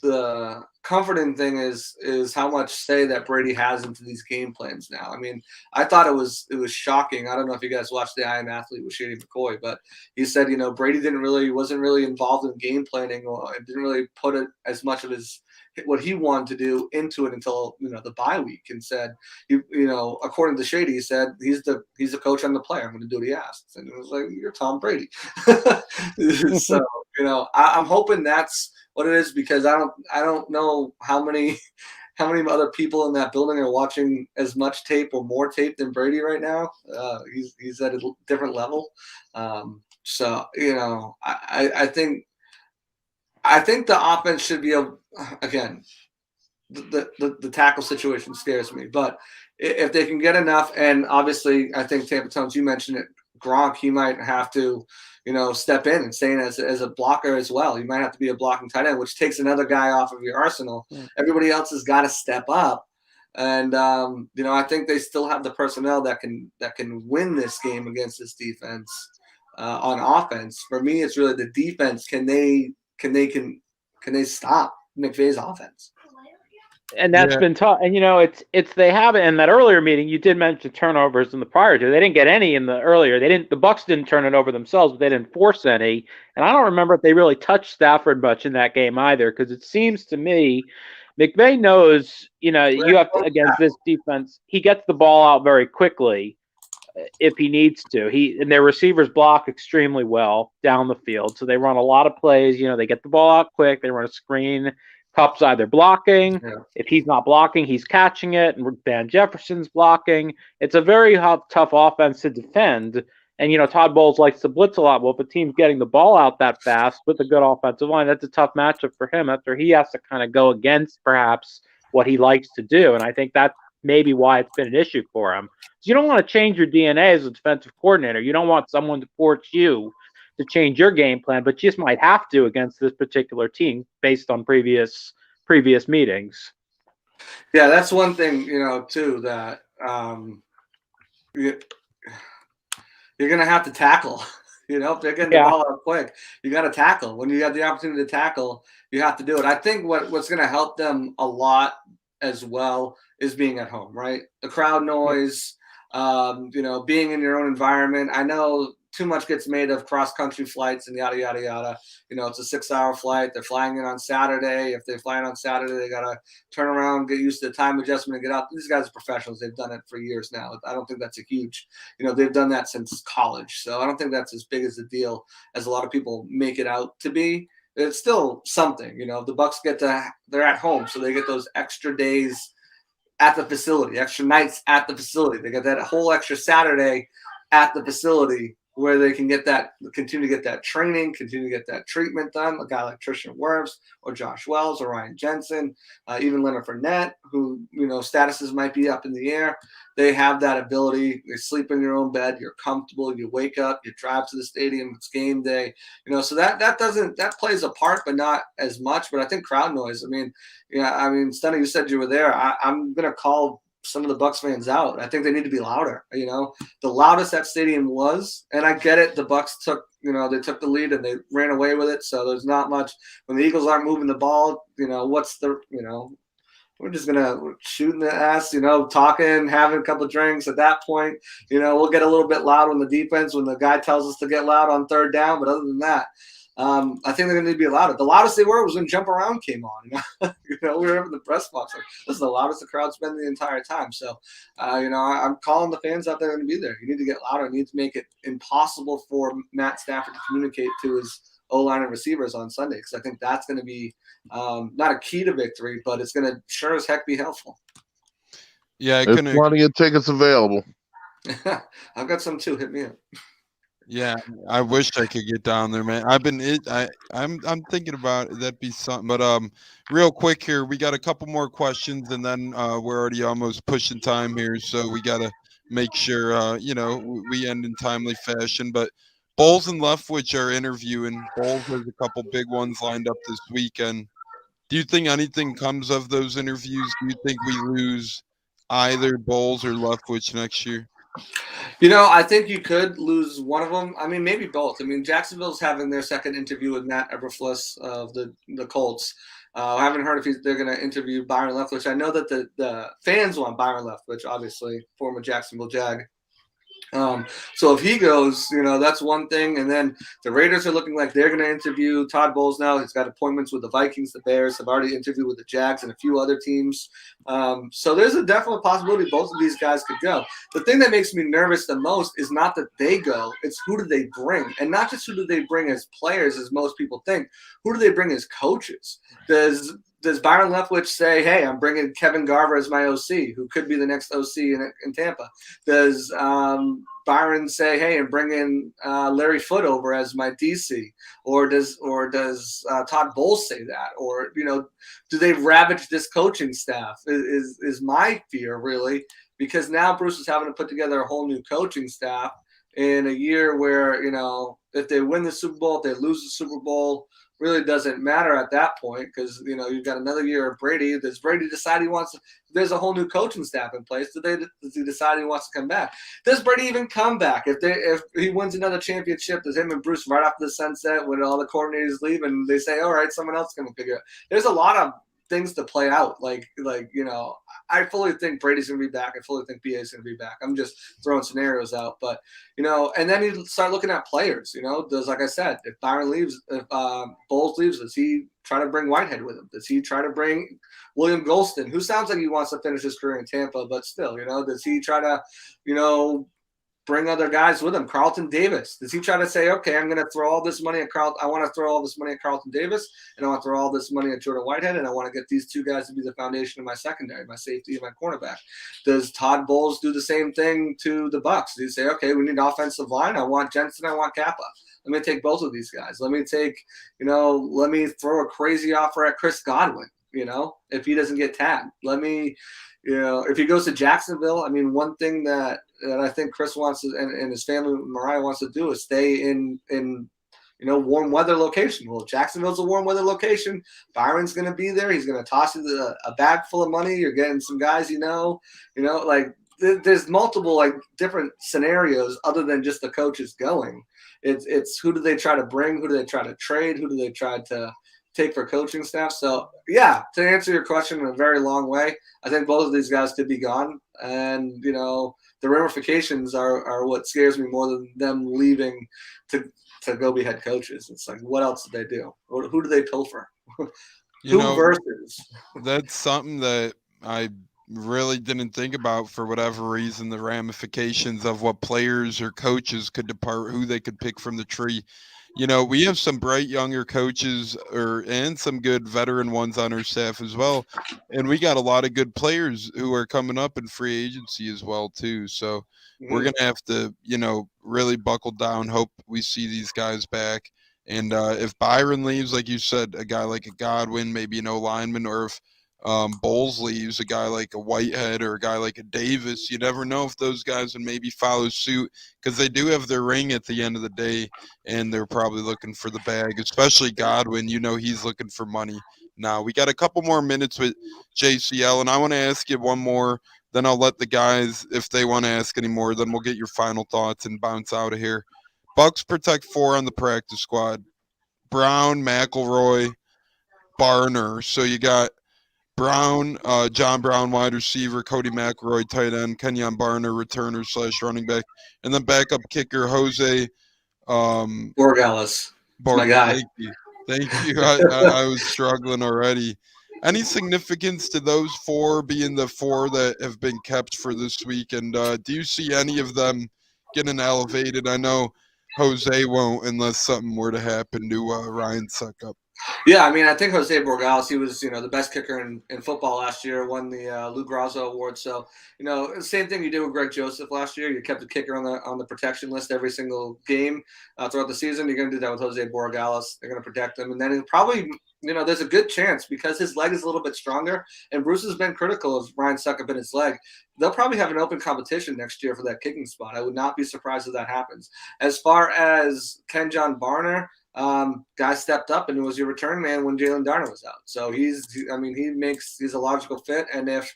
Speaker 2: the comforting thing is how much say that Brady has into these game plans now. I mean, I thought it was shocking. I don't know if you guys watched the I Am Athlete with Shady McCoy, but he said, Brady wasn't really involved in game planning, or didn't really put it as much of what he wanted to do into it until the bye week, and said, according to Shady, he said he's the coach, I'm the player, I'm going to do what he asks, and it was like, you're Tom Brady. So I'm hoping that's what it is, because I don't know how many other people in that building are watching as much tape or more tape than Brady right now. He's at a different level. So I think the offense should be again, the tackle situation scares me, but if they can get enough, and obviously I think Tampa Tones, you mentioned it, Gronk, he might have to, step in and stay in as a blocker as well. You might have to be a blocking tight end, which takes another guy off of your arsenal. Yeah. Everybody else has got to step up. And, I think they still have the personnel that can win this game against this defense on offense. For me, it's really the defense. Can they stop McVay's offense?
Speaker 3: And that's been tough. And it's they have it in that earlier meeting. You did mention turnovers in the prior two. They didn't get any in the earlier. The Bucs didn't turn it over themselves, but they didn't force any. And I don't remember if they really touched Stafford much in that game either, because it seems to me McVay knows, you have to, against this defense, he gets the ball out very quickly if he needs to. And their receivers block extremely well down the field. So they run a lot of plays. They get the ball out quick. They run a screen. Cup's either blocking. Yeah. If he's not blocking, he's catching it. And Van Jefferson's blocking. It's a very tough offense to defend. And, Todd Bowles likes to blitz a lot. Well, if a team's getting the ball out that fast with a good offensive line, that's a tough matchup for him after he has to kind of go against perhaps what he likes to do. And I think that's maybe why it's been an issue for him. You don't want to change your DNA as a defensive coordinator. You don't want someone to force you to change your game plan, but you just might have to against this particular team based on previous meetings.
Speaker 2: Yeah, that's one thing, too, that you're going to have to tackle. If they're getting the ball out quick, you got to tackle. When you have the opportunity to tackle, you have to do it. I think what's going to help them a lot as well is being at home, right? The crowd noise, being in your own environment. I know too much gets made of cross-country flights and yada, yada, yada. It's a 6-hour flight. They're flying in on Saturday. If they're flying on Saturday, they got to turn around, get used to the time adjustment and get out. These guys are professionals. They've done it for years now. I don't think that's a huge, they've done that since college. So I don't think that's as big as a deal as a lot of people make it out to be. It's still something, the Bucs they're at home, so they get those extra days at the facility, extra nights at the facility. They get that whole extra Saturday at the facility where they can continue to get that training, continue to get that treatment done. A guy like Tristan Wirfs or Josh Wells or Ryan Jensen, even Leonard Fournette, who, statuses might be up in the air. They have that ability. You sleep in your own bed. You're comfortable. You wake up. You drive to the stadium. It's game day. So that plays a part, but not as much. But I think crowd noise. Stunning, you said you were there. I'm gonna call some of the Bucs fans out. I think they need to be louder. The loudest that stadium was, and I get it. The Bucs took the lead and they ran away with it. So there's not much when the Eagles aren't moving the ball. We're just gonna shoot in the ass, talking, having a couple of drinks. At that point, we'll get a little bit loud on the defense when the guy tells us to get loud on third down. But other than that, I think they're going to need to be louder. The loudest they were was when Jump Around came on. We were in the press box. This is the loudest the crowd's been the entire time. So, I'm calling the fans out there to be there. You need to get louder. You need to make it impossible for Matt Stafford to communicate to his O-line and receivers on Sunday, because I think that's going to be not a key to victory, but it's going to sure as heck be helpful.
Speaker 1: Yeah,
Speaker 4: there's plenty of tickets available.
Speaker 2: I've got some too. Hit me up.
Speaker 1: Yeah, I wish I could get down there, man. I'm thinking about it. That'd be something. But real quick here, we got a couple more questions, and then we're already almost pushing time here, so we got to make sure we end in timely fashion. But Bowles and Leftwich are interviewing. Bowles has a couple big ones lined up this weekend. Do you think anything comes of those interviews? Do you think we lose either Bowles or Leftwich next year?
Speaker 2: I think you could lose one of them. Maybe both. Jacksonville's having their second interview with Matt Eberflus of the Colts. I haven't heard if they're going to interview Byron Leftwich. I know that the fans want Byron Leftwich, obviously, former Jacksonville Jag. So if he goes, that's one thing. And then the Raiders are looking like they're going to interview Todd Bowles now. He's got appointments with the Vikings. The Bears have already interviewed with the Jags and a few other teams. So there's a definite possibility both of these guys could go. The thing that makes me nervous the most is not that they go. It's who do they bring? And not just who do they bring as players, as most people think. Who do they bring as coaches? Does Byron Leftwich say, hey, I'm bringing Kevin Garver as my OC, who could be the next OC in Tampa? Does Byron say, hey, I'm bringing Larry Foote over as my DC? Or does Todd Bowles say that? Or, do they ravage this coaching staff is my fear, really, because now Bruce is having to put together a whole new coaching staff in a year where, if they win the Super Bowl, if they lose the Super Bowl, really doesn't matter at that point, because you've got another year of Brady. Does Brady decide he wants to? There's a whole new coaching staff in place. Does he decide he wants to come back? Does Brady even come back if he wins another championship? Does him and Bruce right after the sunset when all the coordinators leave and they say, all right, someone else is going to figure it out? There's a lot of things to play out. Like I fully think Brady's going to be back. I fully think BA's going to be back. I'm just throwing scenarios out, but and then you start looking at players. Does, like I said, if Byron leaves, if Bowles leaves, does he try to bring Whitehead with him? Does he try to bring William Golston, who sounds like he wants to finish his career in Tampa, but still, does he try to, bring other guys with him? Carlton Davis. Does he try to say, okay, I'm going to throw all this money at Carlton. I want to throw all this money at Carlton Davis, and I want to throw all this money at Jordan Whitehead, and I want to get these two guys to be the foundation of my secondary, my safety, and my cornerback. Does Todd Bowles do the same thing to the Bucs? Does he say, okay, we need offensive line. I want Jensen. I want Kappa. Let me take both of these guys. Let me take, let me throw a crazy offer at Chris Godwin, if he doesn't get tagged. Let me, if he goes to Jacksonville, I mean, one thing that I think Chris wants to, and his family, Mariah, wants to do is stay in warm weather location. Well, Jacksonville's a warm weather location. Byron's going to be there. He's going to toss you a bag full of money. You're getting some guys, there's multiple different scenarios other than just the coaches going. It's who do they try to bring? Who do they try to trade? Who do they try to take for coaching staff? So, yeah, to answer your question in a very long way, I think both of these guys could be gone. And, the ramifications are what scares me more than them leaving to go be head coaches. It's like, what else did they do? Who do they pilfer? Versus?
Speaker 1: That's something that I really didn't think about for whatever reason, the ramifications of what players or coaches could depart, who they could pick from the tree. We have some bright younger coaches and some good veteran ones on our staff as well. And we got a lot of good players who are coming up in free agency as well, too. So we're going to have to, really buckle down, hope we see these guys back. And if Byron leaves, like you said, a guy like a Godwin, maybe an O-lineman, or if Bowles leaves, a guy like a Whitehead or a guy like a Davis, you never know if those guys would maybe follow suit, because they do have their ring at the end of the day, and they're probably looking for the bag, especially Godwin. He's looking for money. Now, we got a couple more minutes with JCL, and I want to ask you one more, then I'll let the guys, if they want to ask any more, then we'll get your final thoughts and bounce out of here. Bucs protect 4 on the practice squad: Brown, McElroy, Barner. So you got Brown, John Brown, wide receiver; Cody Mcelroy, tight end; Kenyon Barner, returner / running back; and then backup kicker Jose
Speaker 2: Borregales. My guy.
Speaker 1: Thank you. I was struggling already. Any significance to those 4 being the 4 that have been kept for this week? And do you see any of them getting elevated? I know Jose won't unless something were to happen to Ryan Suckup.
Speaker 2: Yeah, I mean, I think Jose Borregales, he was, the best kicker in football last year, won the Lou Grasso Award. So, same thing you did with Greg Joseph last year. You kept the kicker on the protection list every single game throughout the season. You're going to do that with Jose Borregales. They're going to protect him. And then it probably, there's a good chance, because his leg is a little bit stronger, and Bruce has been critical of Ryan Suckup in his leg, they'll probably have an open competition next year for that kicking spot. I would not be surprised if that happens. As far as Kenjon Barner, guy stepped up and was your return man when Jalen Darner was out. So he's a logical fit. And if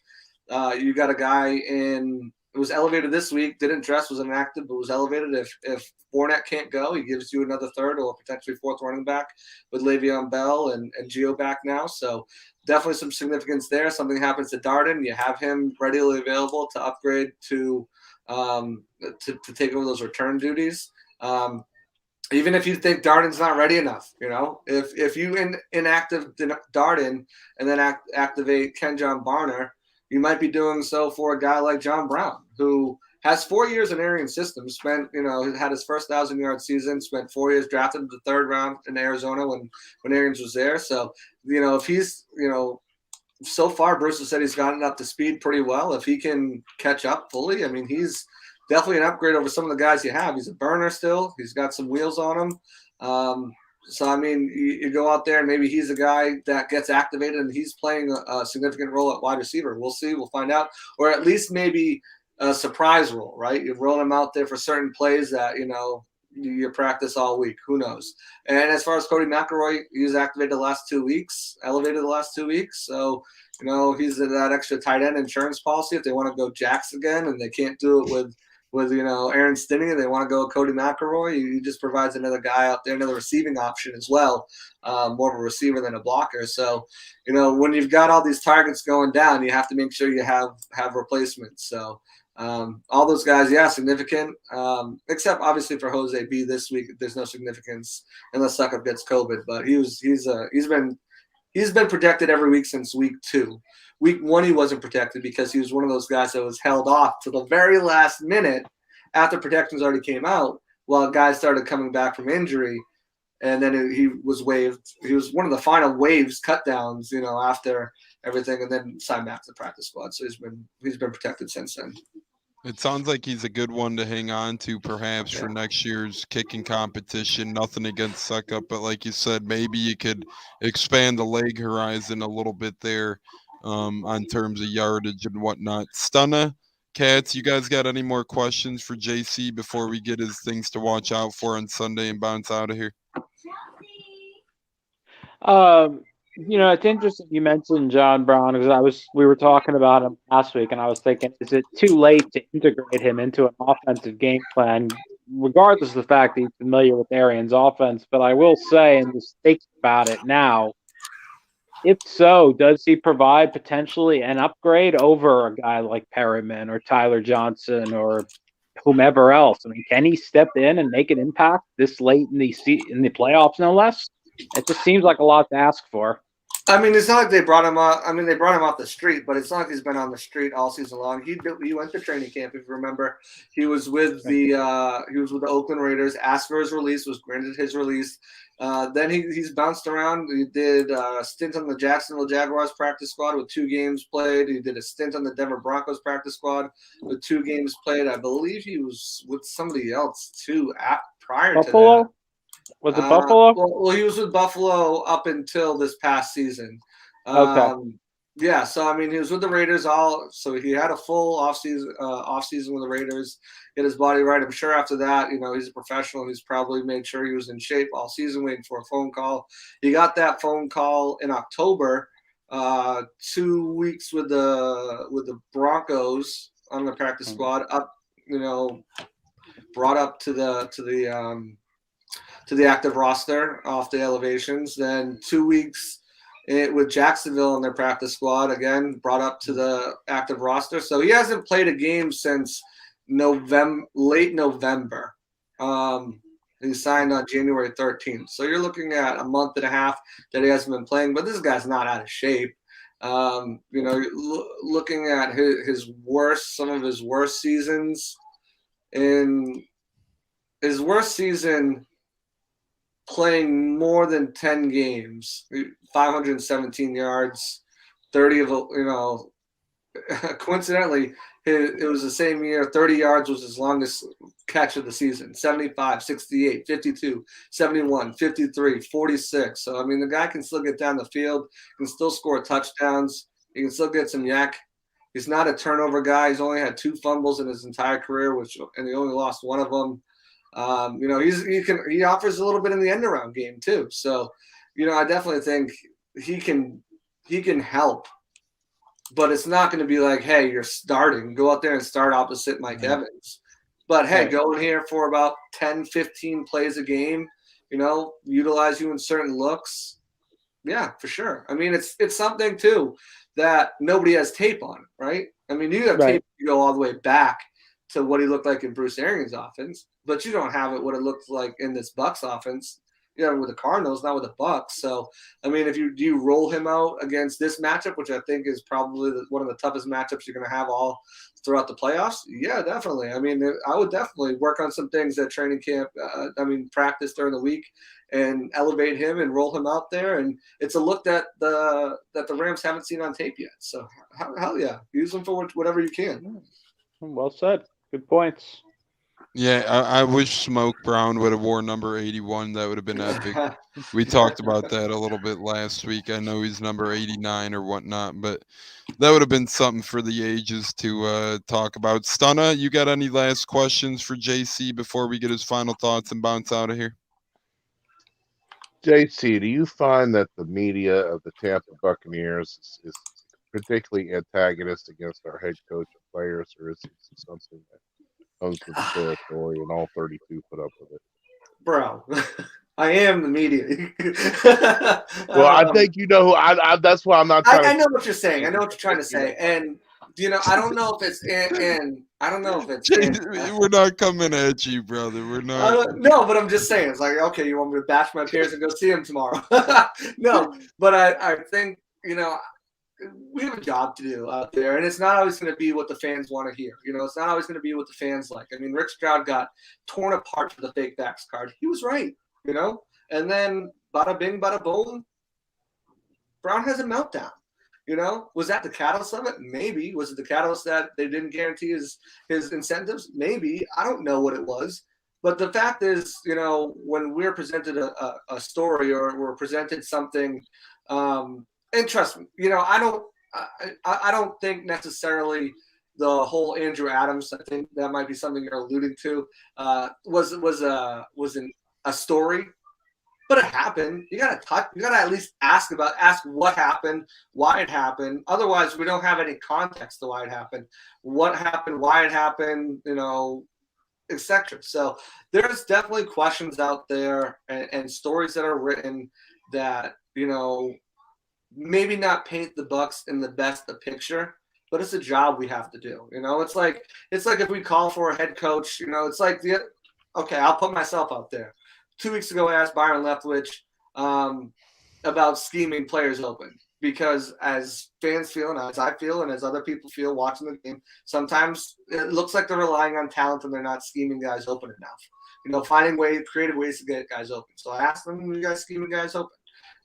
Speaker 2: you got a guy who was elevated this week, didn't dress, was inactive, but was elevated, if Fournette can't go, he gives you another third or potentially 4th running back with Le'Veon Bell and Gio back now. So definitely some significance there. Something happens to Darden, you have him readily available to upgrade to take over those return duties. Even if you think Darden's not ready enough, if you inactive Darden and then activate Kenjon Barner, you might be doing so for a guy like John Brown, who has 4 years in Arians system, spent, had his first 1,000-yard season, spent 4 years, drafted in the 3rd round in Arizona when Arians was there. So, if he's, so far Bruce has said he's gotten up to speed pretty well. If he can catch up fully, I mean, he's definitely an upgrade over some of the guys you have. He's a burner still. He's got some wheels on him. So, I mean, you go out there and maybe he's a guy that gets activated and he's playing a significant role at wide receiver. We'll see. We'll find out. Or at least maybe a surprise role, right? You're rolling him out there for certain plays that, you practice all week. Who knows? And as far as Cody Mcelroy, he's activated the last 2 weeks, elevated the last 2 weeks. So, he's in that extra tight end insurance policy if they want to go jacks again and they can't do it with with Aaron Stinney, they want to go with Cody Mcelroy. He just provides another guy out there, another receiving option as well, more of a receiver than a blocker. So, when you've got all these targets going down, you have to make sure you have replacements. So, all those guys, yeah, significant. Except obviously for Jose B this week, there's no significance unless Suckup gets COVID. But he's been protected every week since week 2. Week 1, he wasn't protected because he was one of those guys that was held off to the very last minute after protections already came out while guys started coming back from injury. And then he was waived. He was one of the final waves cut downs, after everything, and then signed back to the practice squad. So he's been protected since then.
Speaker 1: It sounds like he's a good one to hang on to perhaps for next year's kicking competition. Nothing against Suckup, but like you said, maybe you could expand the leg horizon a little bit there on terms of yardage and whatnot. Stunna, Cats, you guys got any more questions for JC before we get his things to watch out for on Sunday and bounce out of here?
Speaker 3: It's interesting you mentioned John Brown because we were talking about him last week, and I was thinking, is it too late to integrate him into an offensive game plan, regardless of the fact that he's familiar with Arians' offense? But I will say, and just thinking about it now, if so, does he provide potentially an upgrade over a guy like Perriman or Tyler Johnson or whomever else? I mean, can he step in and make an impact this late in the playoffs, no less? It just seems like a lot to ask for.
Speaker 2: I mean, it's not like they brought him up. I mean, they brought him off the street, but it's not like he's been on the street all season long. He went to training camp, if you remember. He was with the Oakland Raiders. Asked for his release, was granted his release. Then he's bounced around. He did a stint on the Jacksonville Jaguars practice squad with 2 games played. He did a stint on the Denver Broncos practice squad with 2 games played. I believe he was with somebody else too prior
Speaker 3: Buffalo?
Speaker 2: to that.
Speaker 3: Was it Buffalo?
Speaker 2: Well, he was with Buffalo up until this past season.
Speaker 3: Okay.
Speaker 2: Yeah, so I mean, he was with the Raiders so he had a full offseason with the Raiders, get his body right. I'm sure after that, he's a professional. He's probably made sure he was in shape all season, waiting for a phone call. He got that phone call in October, 2 weeks with the Broncos on the practice squad, up, brought up to the active roster off the elevations. Then 2 weeks with Jacksonville in their practice squad, again, brought up to the active roster. So he hasn't played a game since late November. He signed on January 13th. So you're looking at a month and a half that he hasn't been playing, but this guy's not out of shape. Looking at some of his worst seasons, in his worst season, playing more than 10 games, 517 yards, 30 of coincidentally, it was the same year. 30 yards was his longest catch of the season. 75, 68, 52, 71, 53, 46. So, I mean, the guy can still get down the field, can still score touchdowns. He can still get some yak. He's not a turnover guy. He's only had 2 fumbles in his entire career, and he only lost 1 of them. He offers a little bit in the end around game too. So, I definitely think he can help, but it's not going to be like, hey, you're starting, go out there and start opposite Mike Evans. But hey, go in here for about 10, 15 plays a game, utilize you in certain looks. Yeah, for sure. I mean, it's something too that nobody has tape on, right? I mean, you have tape to go all the way back to what he looked like in Bruce Arians' offense, but you don't have what it looked like in this Bucs offense, with the Cardinals, not with the Bucs. So, I mean, do you roll him out against this matchup, which I think is probably one of the toughest matchups you're going to have all throughout the playoffs? Yeah, definitely. I mean, I would definitely work on some things at training camp. Practice during the week and elevate him and roll him out there. And it's a look that the Rams haven't seen on tape yet. So, hell yeah, use him for whatever you can.
Speaker 3: Well said. Good points.
Speaker 1: Yeah, I wish Smoke Brown would have worn number 81. That would have been epic. We talked about that a little bit last week. I know he's number 89 or whatnot, but that would have been something for the ages to talk about. Stunna, you got any last questions for JC before we get his final thoughts and bounce out of here?
Speaker 4: JC, do you find that the media of the Tampa Buccaneers is particularly antagonist against our head coach and players, or is it something that comes to the territory, and all 32 put up with it.
Speaker 2: Bro, I am the media.
Speaker 4: Well, I think you know who. I that's why I'm not trying
Speaker 2: I
Speaker 4: to.
Speaker 2: know what you're saying. I know what you're trying to say, and I don't know if it's and I don't know if it's.
Speaker 1: We're not coming at you, brother. We're not.
Speaker 2: No, but I'm just saying. It's like, okay, you want me to bash my peers and go see him tomorrow? No, but I think we have a job to do out there, and it's not always going to be what the fans want to hear. It's not always going to be what the fans like. I mean, Rick Stroud got torn apart for the fake backs card. He was right, and then bada bing, bada boom, Brown has a meltdown. Was that the catalyst of it? Maybe. Was it the catalyst that they didn't guarantee his incentives? Maybe. I don't know what it was. But the fact is, when we're presented a story or we're presented something, and trust me, I don't think necessarily the whole Andrew Adams, I think that might be something you're alluding to, was a story. But it happened. You gotta at least ask what happened, why it happened. Otherwise, we don't have any context to why it happened, what happened, why it happened, etc. So there's definitely questions out there and stories that are written that maybe not paint the Bucs in the best of picture, but it's a job we have to do. It's like if we call for a head coach. It's like okay, I'll put myself out there. 2 weeks ago, I asked Byron Leftwich about scheming players open because as fans feel and as I feel and as other people feel watching the game, sometimes it looks like they're relying on talent and they're not scheming guys open enough. Finding creative ways to get guys open. So I asked them, you guys scheming guys open?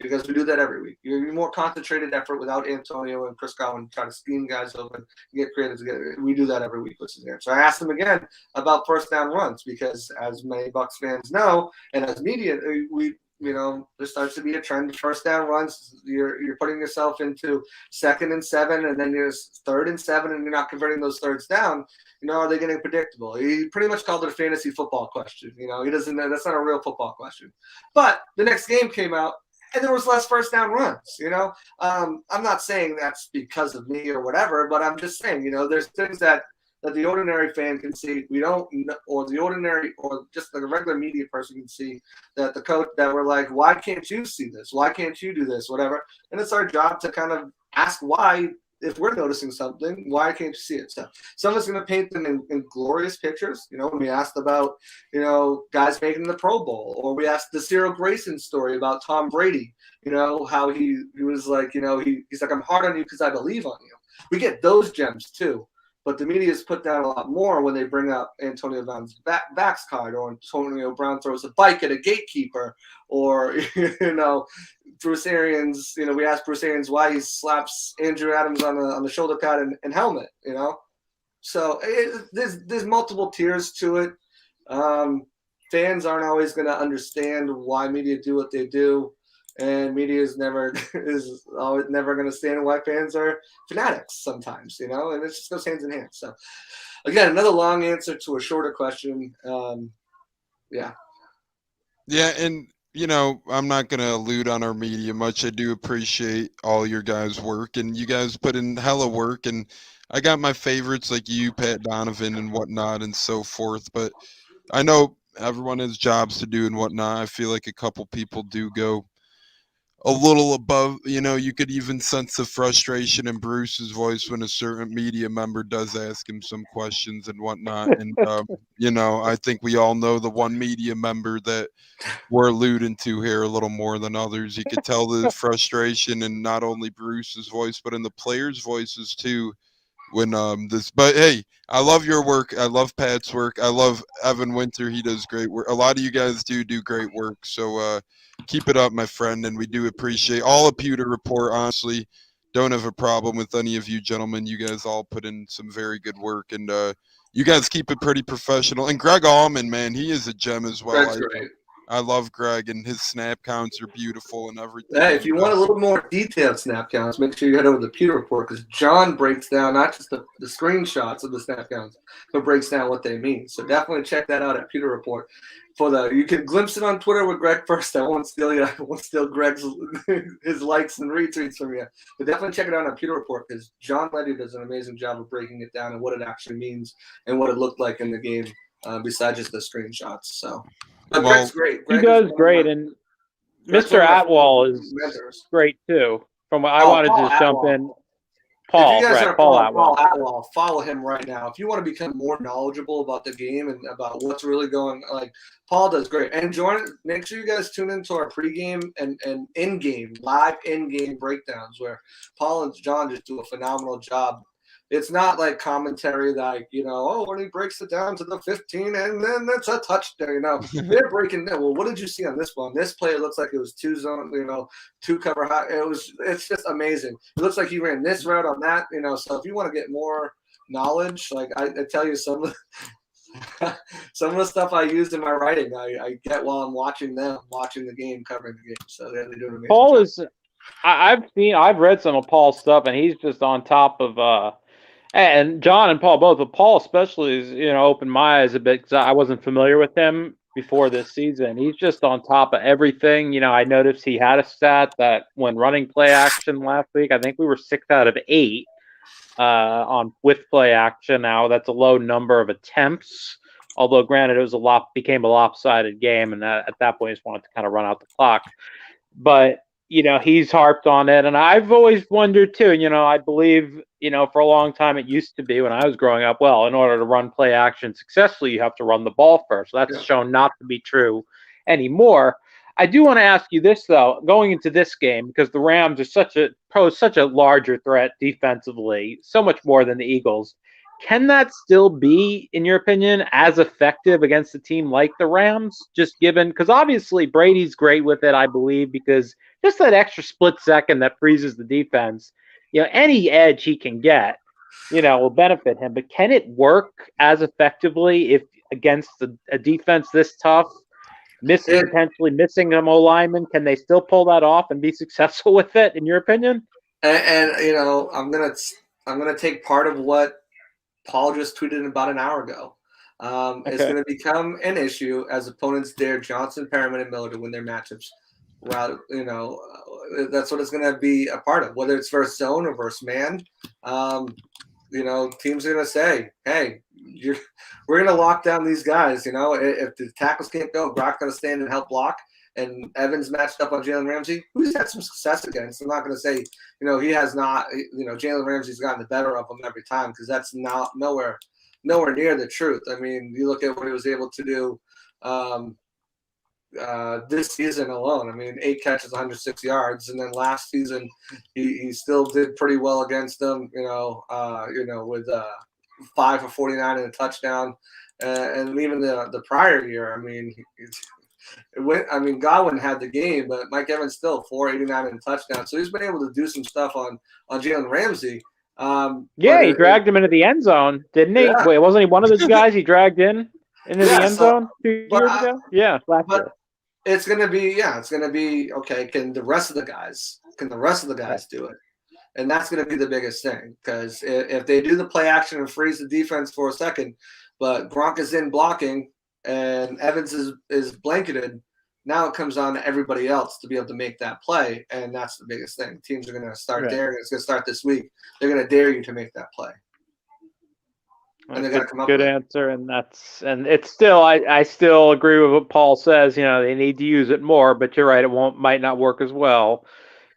Speaker 2: Because we do that every week. You more concentrated effort without Antonio and Chris Godwin try to scheme guys open and get creative together. We do that every week, which is there. So I asked them again about first down runs because, as many Bucs fans know, and as media, there starts to be a trend of first down runs. You're putting yourself into 2nd and 7, and then there's 3rd and 7, and you're not converting those thirds down. Are they getting predictable? He pretty much called it a fantasy football question. He doesn't. That's not a real football question. But the next game came out. And there was less first down runs, I'm not saying that's because of me or whatever, but I'm just saying, there's things that the ordinary fan can see we don't, or the ordinary or just the regular media person can see that the coach that we're like, why can't you see this? Why can't you do this? Whatever. And it's our job to kind of ask why. If we're noticing something, why can't you see it? So someone's going to paint them in glorious pictures. When we asked about, guys making the Pro Bowl, or we asked the Cyril Grayson story about Tom Brady, how he was like, he's like, I'm hard on you because I believe on you. We get those gems too. But the media is put down a lot more when they bring up Antonio Brown's backs card, or Antonio Brown throws a bike at a gatekeeper, or, Bruce Arians, we asked Bruce Arians why he slaps Andrew Adams on the shoulder pad and helmet, So there's multiple tiers to it. Fans aren't always going to understand why media do what they do. And media is always never going to stand why fans are fanatics sometimes, and it just goes hands in hand. So, again, another long answer to a shorter question. Yeah.
Speaker 1: Yeah, and I'm not going to allude on our media much. I do appreciate all your guys' work, and you guys put in hella work. And I got my favorites like you, Pat Donovan, and whatnot, and so forth. But I know everyone has jobs to do and whatnot. I feel like a couple people do go a little above, you could even sense the frustration in Bruce's voice when a certain media member does ask him some questions and whatnot. And, I think we all know the one media member that we're alluding to here a little more than others. You could tell the frustration in not only Bruce's voice, but in the players' voices too. But hey, I love your work. I love Pat's work. I love Evan Winter. He does great work. A lot of you guys do great work. So keep it up, my friend. And we do appreciate all of Pewter Report. Honestly, don't have a problem with any of you gentlemen. You guys all put in some very good work, and you guys keep it pretty professional. And Greg Allman, man, he is a gem as well.
Speaker 2: Greg's great.
Speaker 1: I love Greg, and his snap counts are beautiful and everything.
Speaker 2: Hey, if you want a little more detailed snap counts, make sure you head over to the Pewter Report because John breaks down not just the screenshots of the snap counts, but breaks down what they mean. So definitely check that out at Pewter Report. You can glimpse it on Twitter with Greg first. I won't steal you. I won't steal Greg's his likes and retweets from you. But definitely check it out on Pewter Report because John Lenny does an amazing job of breaking it down and what it actually means and what it looked like in the game, besides just the screenshots. So, but Greg's great.
Speaker 3: He does great, and Mr. Atwell is great too. From what I wanted to jump in. Paul,
Speaker 2: if you guys
Speaker 3: right,
Speaker 2: are
Speaker 3: Paul
Speaker 2: Atwell, follow him right now. If you want to become more knowledgeable about the game and about what's really going, like Paul does great. And make sure you guys tune into our pregame and in-game, live in-game breakdowns where Paul and John just do a phenomenal job. It's not like commentary like, when he breaks it down to the 15 and then that's a touchdown, They're breaking down. Well, what did you see on this one? This play, it looks like it was two zone, two cover high. It's just amazing. It looks like he ran this route on that, so if you want to get more knowledge, like I tell you some of the stuff I used in my writing, I get while I'm watching the game, covering the game. So they're doing an amazing
Speaker 3: Paul
Speaker 2: job.
Speaker 3: I've read some of Paul's stuff and he's just on top of and John and Paul both, but Paul especially is, opened my eyes a bit because I wasn't familiar with him before this season. He's just on top of everything. I noticed he had a stat that when running play action last week, I think we were 6 out of 8 with play action. Now that's a low number of attempts. Although granted, it became a lopsided game, and at that point, he just wanted to kind of run out the clock. But he's harped on it, and I've always wondered too. I believe, for a long time it used to be when I was growing up, well, in order to run play action successfully, you have to run the ball first. So that's shown not to be true anymore. I do want to ask you this though, going into this game, because the Rams are such a larger threat defensively, so much more than the Eagles. Can that still be, in your opinion, as effective against a team like the Rams? Just given, because obviously Brady's great with it, I believe, because just that extra split second that freezes the defense, any edge he can get, will benefit him. But can it work as effectively if against a defense this tough, potentially missing a lineman? Can they still pull that off and be successful with it, in your opinion?
Speaker 2: And I'm gonna take part of what Paul just tweeted about an hour ago. It's going to become an issue as opponents dare Johnson, Perriman, and Miller to win their matchups. That's what it's going to be a part of, whether it's versus zone or versus man. Teams are going to say, hey, we're going to lock down these guys. If the tackles can't go, Brock's going to stand and help block. And Evans matched up on Jalen Ramsey, who's had some success against. I'm not going to say, he has not, Jalen Ramsey's gotten the better of him every time because that's not nowhere near the truth. I mean, you look at what he was able to do this season alone. I mean, 8 catches, 106 yards. And then last season, he still did pretty well against them, with 5 for 49 and a touchdown. And even the prior year, Godwin had the game, but Mike Evans still 489 and a touchdown. So he's been able to do some stuff on Jalen Ramsey.
Speaker 3: He dragged him into the end zone, didn't he?
Speaker 2: Yeah.
Speaker 3: Wait, wasn't he one of those guys he dragged into the end zone 2 years ago? Yeah, last year.
Speaker 2: It's gonna be okay. Can the rest of the guys do it? And that's gonna be the biggest thing because if they do the play action and freeze the defense for a second, but Gronk is in blocking and Evans is blanketed, now it comes on to everybody else to be able to make that play, and that's the biggest thing. Teams are going to start daring. It's going to start this week. They're going to dare you to make that play. And they got to come up with
Speaker 3: good answer, and it's still I still agree with what Paul says. They need to use it more, but you're right, it might not work as well,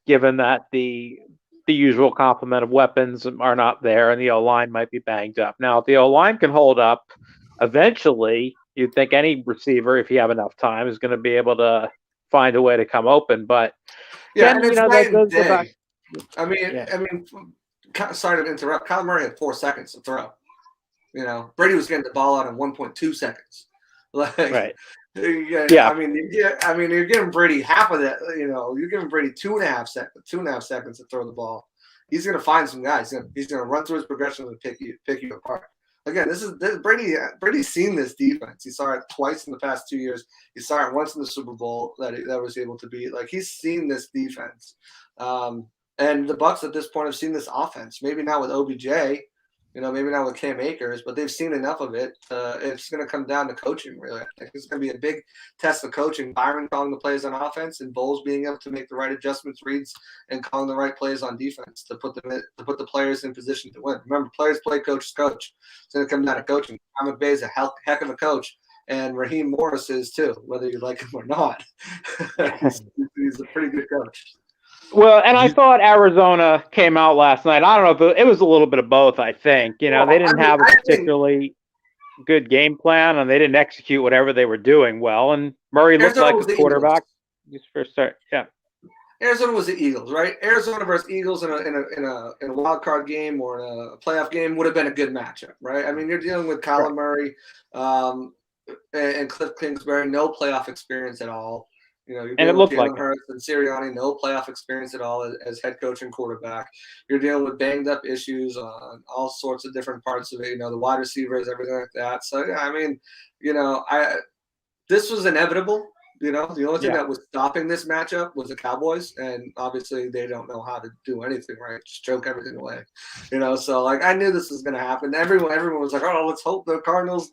Speaker 3: given that the usual complement of weapons are not there, and the O-line might be banged up. Now, if the O-line can hold up, eventually, you'd think any receiver, if you have enough time, is going to be able to find a way to come open. But
Speaker 2: and it's night and day. I mean, sorry to interrupt. Kyler Murray had 4 seconds to throw. Brady was getting the ball out in 1.2 seconds.
Speaker 3: Right.
Speaker 2: Yeah. You're giving Brady half of that. You're giving Brady 2.5 seconds to throw the ball. He's going to find some guys. He's going to run through his progression and pick you apart. Again, this Brady. Brady's seen this defense. He saw it twice in the past 2 years. He saw it once in the Super Bowl that was able to beat. Like, he's seen this defense, and the Bucs at this point have seen this offense. Maybe not with OBJ, maybe not with Cam Akers, but they've seen enough of it. It's going to come down to coaching, really. I think it's going to be a big test of coaching. Byron calling the plays on offense, and Bowles being able to make the right adjustments, reads, and calling the right plays on defense to put the players in position to win. Remember, players play, coaches coach. It's going to come down to coaching. Tom McVay is a heck of a coach, and Raheem Morris is too, whether you like him or not. he's a pretty good coach.
Speaker 3: Well, and I thought Arizona came out last night. I don't know if it was a little bit of both, I think. They didn't have a particularly good game plan, and they didn't execute whatever they were doing well. And Murray looked like a quarterback. His first start, yeah.
Speaker 2: Arizona was the Eagles, right? Arizona versus Eagles in a wild card game or in a playoff game would have been a good matchup, right? I mean, you're dealing with Kyler Murray and Cliff Kingsbury, no playoff experience at all. You're dealing with Jalen Hurts and Sirianni, no playoff experience at all as head coach and quarterback. You're dealing with banged up issues on all sorts of different parts of it, the wide receivers, everything like that. So, yeah, I mean, this was inevitable. The only thing that was stopping this matchup was the Cowboys, and obviously they don't know how to do anything, right? Just choke everything away, So, like, I knew this was going to happen. Everyone was like, "Oh, let's hope the Cardinals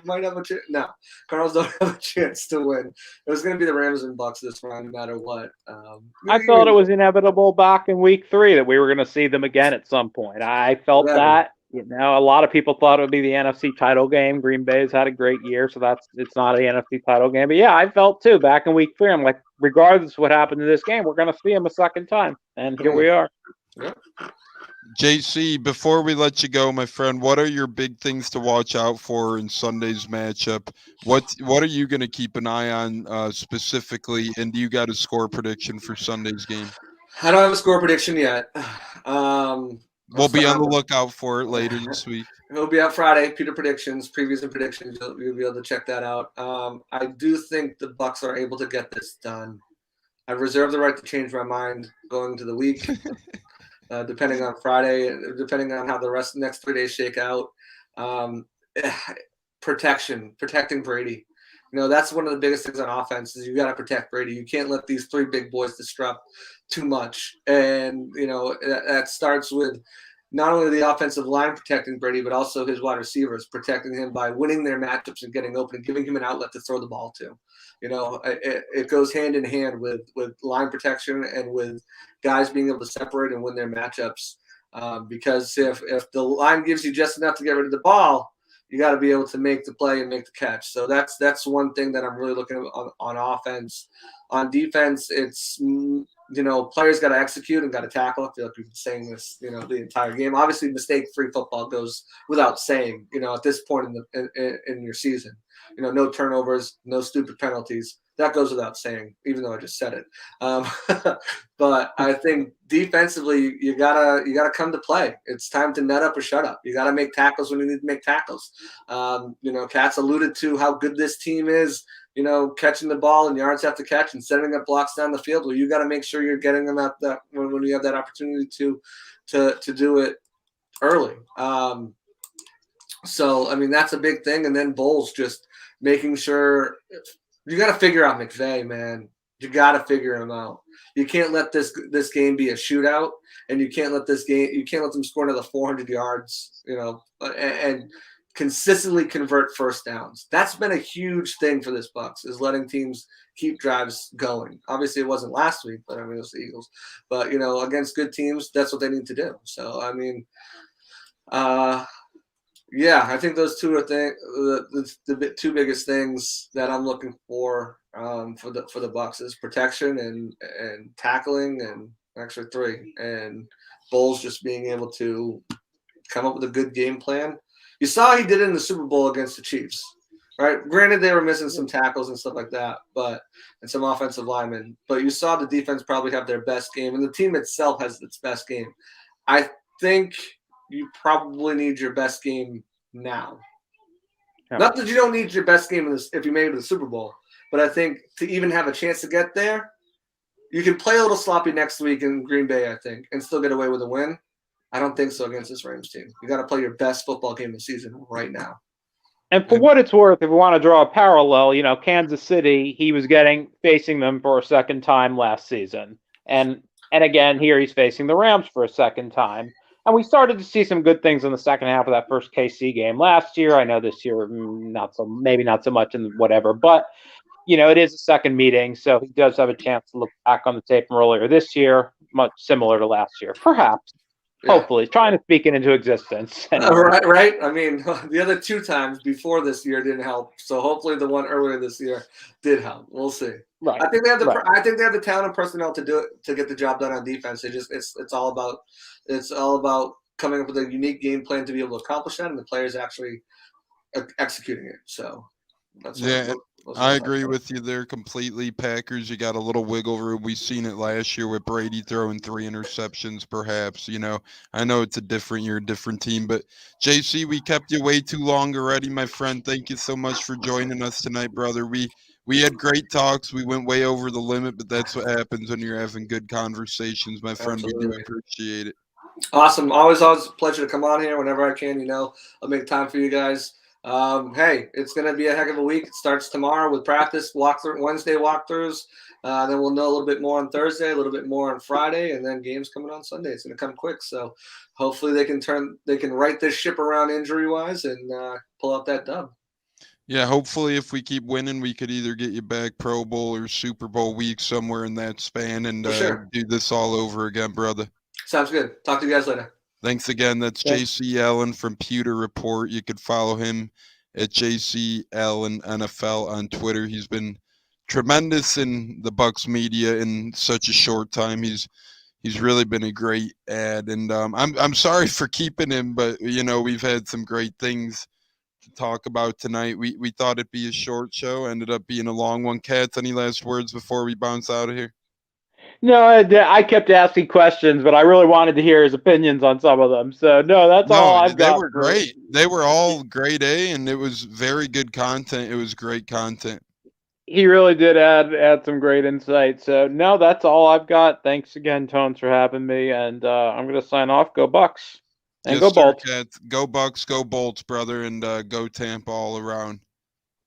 Speaker 2: might have a chance." No, Cardinals don't have a chance to win. It was going to be the Rams and Bucs this round, no matter what.
Speaker 3: I thought it was inevitable back in Week 3 that we were going to see them again at some point. I felt that. A lot of people thought it would be the NFC title game. Green Bay's had a great year, so it's not the NFC title game. But yeah, I felt too back in Week 3. I'm like, regardless of what happened in this game, we're going to see them a second time, and here we are.
Speaker 2: Yeah.
Speaker 1: JC, before we let you go, my friend, what are your big things to watch out for in Sunday's matchup? What are you going to keep an eye on specifically, and do you got a score prediction for Sunday's game?
Speaker 2: I don't have a score prediction yet.
Speaker 1: We'll be on the lookout for it later this week.
Speaker 2: It'll be out Friday. Pewter predictions, previews, and predictions. You'll be able to check that out. I do think the Bucs are able to get this done. I reserve the right to change my mind going into the week, depending on Friday, depending on how the next 3 days shake out. Protecting Brady. That's one of the biggest things on offense is you got to protect Brady. You can't let these three big boys disrupt too much. And, that starts with not only the offensive line protecting Brady, but also his wide receivers protecting him by winning their matchups and getting open and giving him an outlet to throw the ball to. It goes hand in hand with line protection and with guys being able to separate and win their matchups. Because if the line gives you just enough to get rid of the ball, you got to be able to make the play and make the catch. So that's one thing that I'm really looking at on offense. On defense, it's players got to execute and got to tackle. I feel like we've been saying this the entire game. Obviously, mistake-free football goes without saying. At this point in your season, no turnovers, no stupid penalties. That goes without saying, even though I just said it. But I think defensively, you gotta come to play. It's time to net up or shut up. You gotta make tackles when you need to make tackles. Katz alluded to how good this team is. Catching the ball and yards after catch and setting up blocks down the field. Well, you got to make sure you're getting them at that when you have that opportunity to do it early. So I mean that's a big thing. And then Bowles just making sure. You got to figure out McVay, man. You got to figure him out. You can't let this game be a shootout, and you can't let them score another 400 yards, and consistently convert first downs. That's been a huge thing for this Bucs is letting teams keep drives going. Obviously, it wasn't last week, but I mean, it was the Eagles. But, against good teams, that's what they need to do. So, I mean, yeah, I think those two are the two biggest things that I'm looking for the Bucs is protection and tackling, and actually three, and Bowles just being able to come up with a good game plan. You saw he did it in the Super Bowl against the Chiefs, right? Granted, they were missing some tackles and stuff like that, and some offensive linemen, but you saw the defense probably have their best game, and the team itself has its best game. I think you probably need your best game now. Yeah. Not that you don't need your best game if you made it to the Super Bowl, but I think to even have a chance to get there, you can play a little sloppy next week in Green Bay, I think, and still get away with a win. I don't think so against this Rams team. You got to play your best football game of the season right now.
Speaker 3: And for what it's worth, if we want to draw a parallel, Kansas City, he was facing them for a second time last season. And again, here he's facing the Rams for a second time. And we started to see some good things in the second half of that first KC game last year. I know this year, maybe not so much in whatever, but it is a second meeting, so he does have a chance to look back on the tape from earlier this year, much similar to last year, perhaps. Yeah. Hopefully, trying to speak it into existence.
Speaker 2: Anyway. Right. I mean, the other 2 times before this year didn't help, so hopefully the one earlier this year did help. We'll see.
Speaker 3: Right.
Speaker 2: I think they have the talent and personnel to do it, to get the job done on defense. It's all about coming up with a unique game plan to be able to accomplish that, and the players actually executing it. So that's
Speaker 1: I agree with you there completely. Packers, you got a little wiggle room. We've seen it last year with Brady throwing 3 interceptions, perhaps. I know it's a different year, different team, but JC, we kept you way too long already, my friend. Thank you so much for joining us tonight, brother. We had great talks. We went way over the limit, but that's what happens when you're having good conversations, my friend.
Speaker 2: Absolutely.
Speaker 1: We do appreciate it.
Speaker 2: Awesome. Always a pleasure to come on here whenever I can. I'll make time for you guys. Hey, it's going to be a heck of a week. It starts tomorrow with practice, Wednesday walkthroughs. Then we'll know a little bit more on Thursday, a little bit more on Friday, and then games coming on Sunday. It's going to come quick. So hopefully they can right this ship around injury-wise and pull out that dub.
Speaker 1: Yeah, hopefully if we keep winning, we could either get you back Pro Bowl or Super Bowl week, somewhere in that span, and do this all over again, brother.
Speaker 2: Sounds good. Talk to you guys later.
Speaker 1: Thanks again. That's JC Allen from Pewter Report. You could follow him at JC Allen NFL on Twitter. He's been tremendous in the Bucs media in such a short time. He's really been a great ad, and I'm sorry for keeping him, but we've had some great things to talk about tonight. We thought it'd be a short show, ended up being a long one. Cats, any last words before we bounce out of here?
Speaker 3: No, I kept asking questions, but I really wanted to hear his opinions on some of them. So, that's all I've got.
Speaker 1: They were great. They were all grade A, and it was very good content. It was great content.
Speaker 3: He really did add some great insight. So, that's all I've got. Thanks again, Tones, for having me, and I'm going to sign off. Go Bucs. And go Bolts.
Speaker 1: Cats. Go Bucs, go Bolts, brother, and go Tampa all around.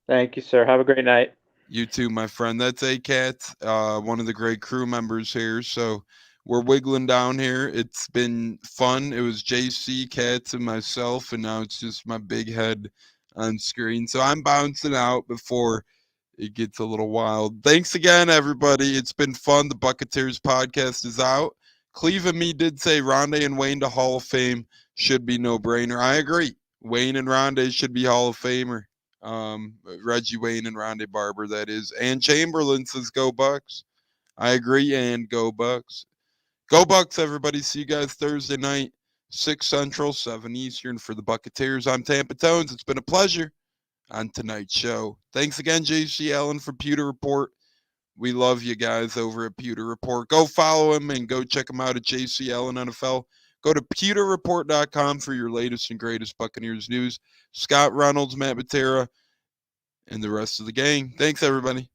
Speaker 3: Thank you, sir. Have a great night.
Speaker 1: You too, my friend. That's A-Cat, one of the great crew members here. So we're wiggling down here. It's been fun. It was JC, Cats, and myself, and now it's just my big head on screen. So I'm bouncing out before it gets a little wild. Thanks again, everybody. It's been fun. The Buccateers podcast is out. Cleve and me did say Rondé and Wayne to Hall of Fame should be no-brainer. I agree. Wayne and Rondé should be Hall of Famer. Reggie Wayne and Rondé Barber, that is. And Chamberlain says go Bucs. I agree, and go Bucs. Go Bucs, everybody. See you guys Thursday night, 6 Central, 7 Eastern for the Buccateers. I'm Tampa Tones. It's been a pleasure on tonight's show. Thanks again, JC Allen from Pewter Report. We love you guys over at Pewter Report. Go follow him and go check him out at JC Allen NFL. Go to pewterreport.com for your latest and greatest Buccaneers news. Scott Reynolds, Matt Matera, and the rest of the gang. Thanks, everybody.